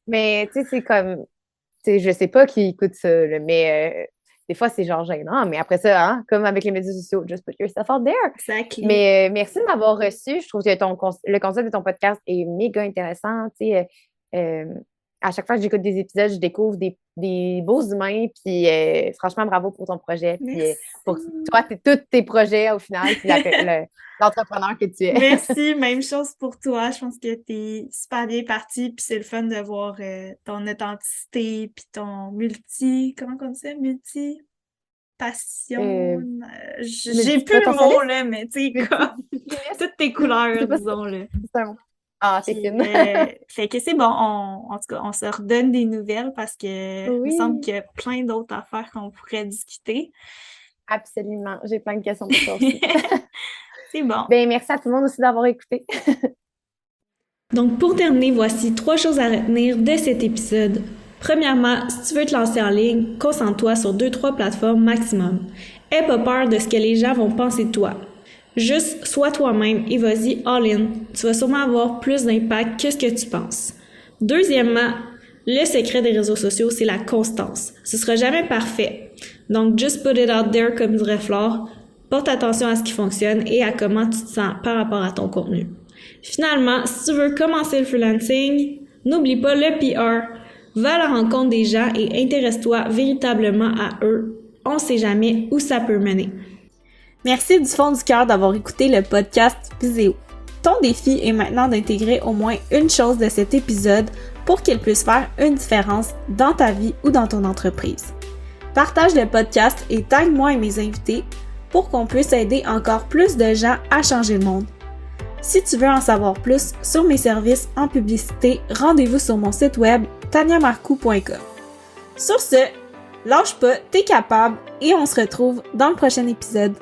mais tu sais, c'est comme. Tu sais, je sais pas qui écoute ça, là, mais des fois, c'est genre gênant. Mais après ça, hein, comme avec les médias sociaux, just put yourself out there. Exactly. Mais merci de m'avoir reçu. Je trouve que le concept de ton podcast est méga intéressant. Tu sais, à chaque fois que j'écoute des épisodes, je découvre des beaux humains. Puis franchement, bravo pour ton projet. Puis pour Merci. toi, tous tes projets au final, puis l'entrepreneur que tu es. Merci, même chose pour toi. Je pense que t'es super bien parti, puis c'est le fun de voir ton authenticité, puis ton comment on dit ça? Passion. Euh, J'ai plus le mot, Multipotentialiste? là, mais tu sais, comme Multipotentialiste? toutes tes Je couleurs, sais pas si disons, là. c'est un mot. Ah, t'es Puis, fine. fait que c'est bon, en tout cas, on se redonne des nouvelles parce que il me semble Oui. qu'il y a plein d'autres affaires qu'on pourrait discuter. Absolument. J'ai plein de questions pour toi aussi. C'est bon. Ben, merci à tout le monde aussi d'avoir écouté. Donc, pour terminer, voici 3 choses à retenir de cet épisode. Premièrement, si tu veux te lancer en ligne, concentre-toi sur 2-3 plateformes maximum. Aie pas peur de ce que les gens vont penser de toi. Juste sois toi-même et vas-y all-in. Tu vas sûrement avoir plus d'impact que ce que tu penses. Deuxièmement, le secret des réseaux sociaux, c'est la constance. Ce sera jamais parfait. Donc, just put it out there, comme dirait Flore. Porte attention à ce qui fonctionne et à comment tu te sens par rapport à ton contenu. Finalement, si tu veux commencer le freelancing, n'oublie pas le PR. Va à la rencontre des gens et intéresse-toi véritablement à eux. On ne sait jamais où ça peut mener. Merci du fond du cœur d'avoir écouté le podcast Viséo. Ton défi est maintenant d'intégrer au moins une chose de cet épisode pour qu'il puisse faire une différence dans ta vie ou dans ton entreprise. Partage le podcast et tag moi et mes invités pour qu'on puisse aider encore plus de gens à changer le monde. Si tu veux en savoir plus sur mes services en publicité, rendez-vous sur mon site web taniamarcou.com. Sur ce, lâche pas, t'es capable et on se retrouve dans le prochain épisode.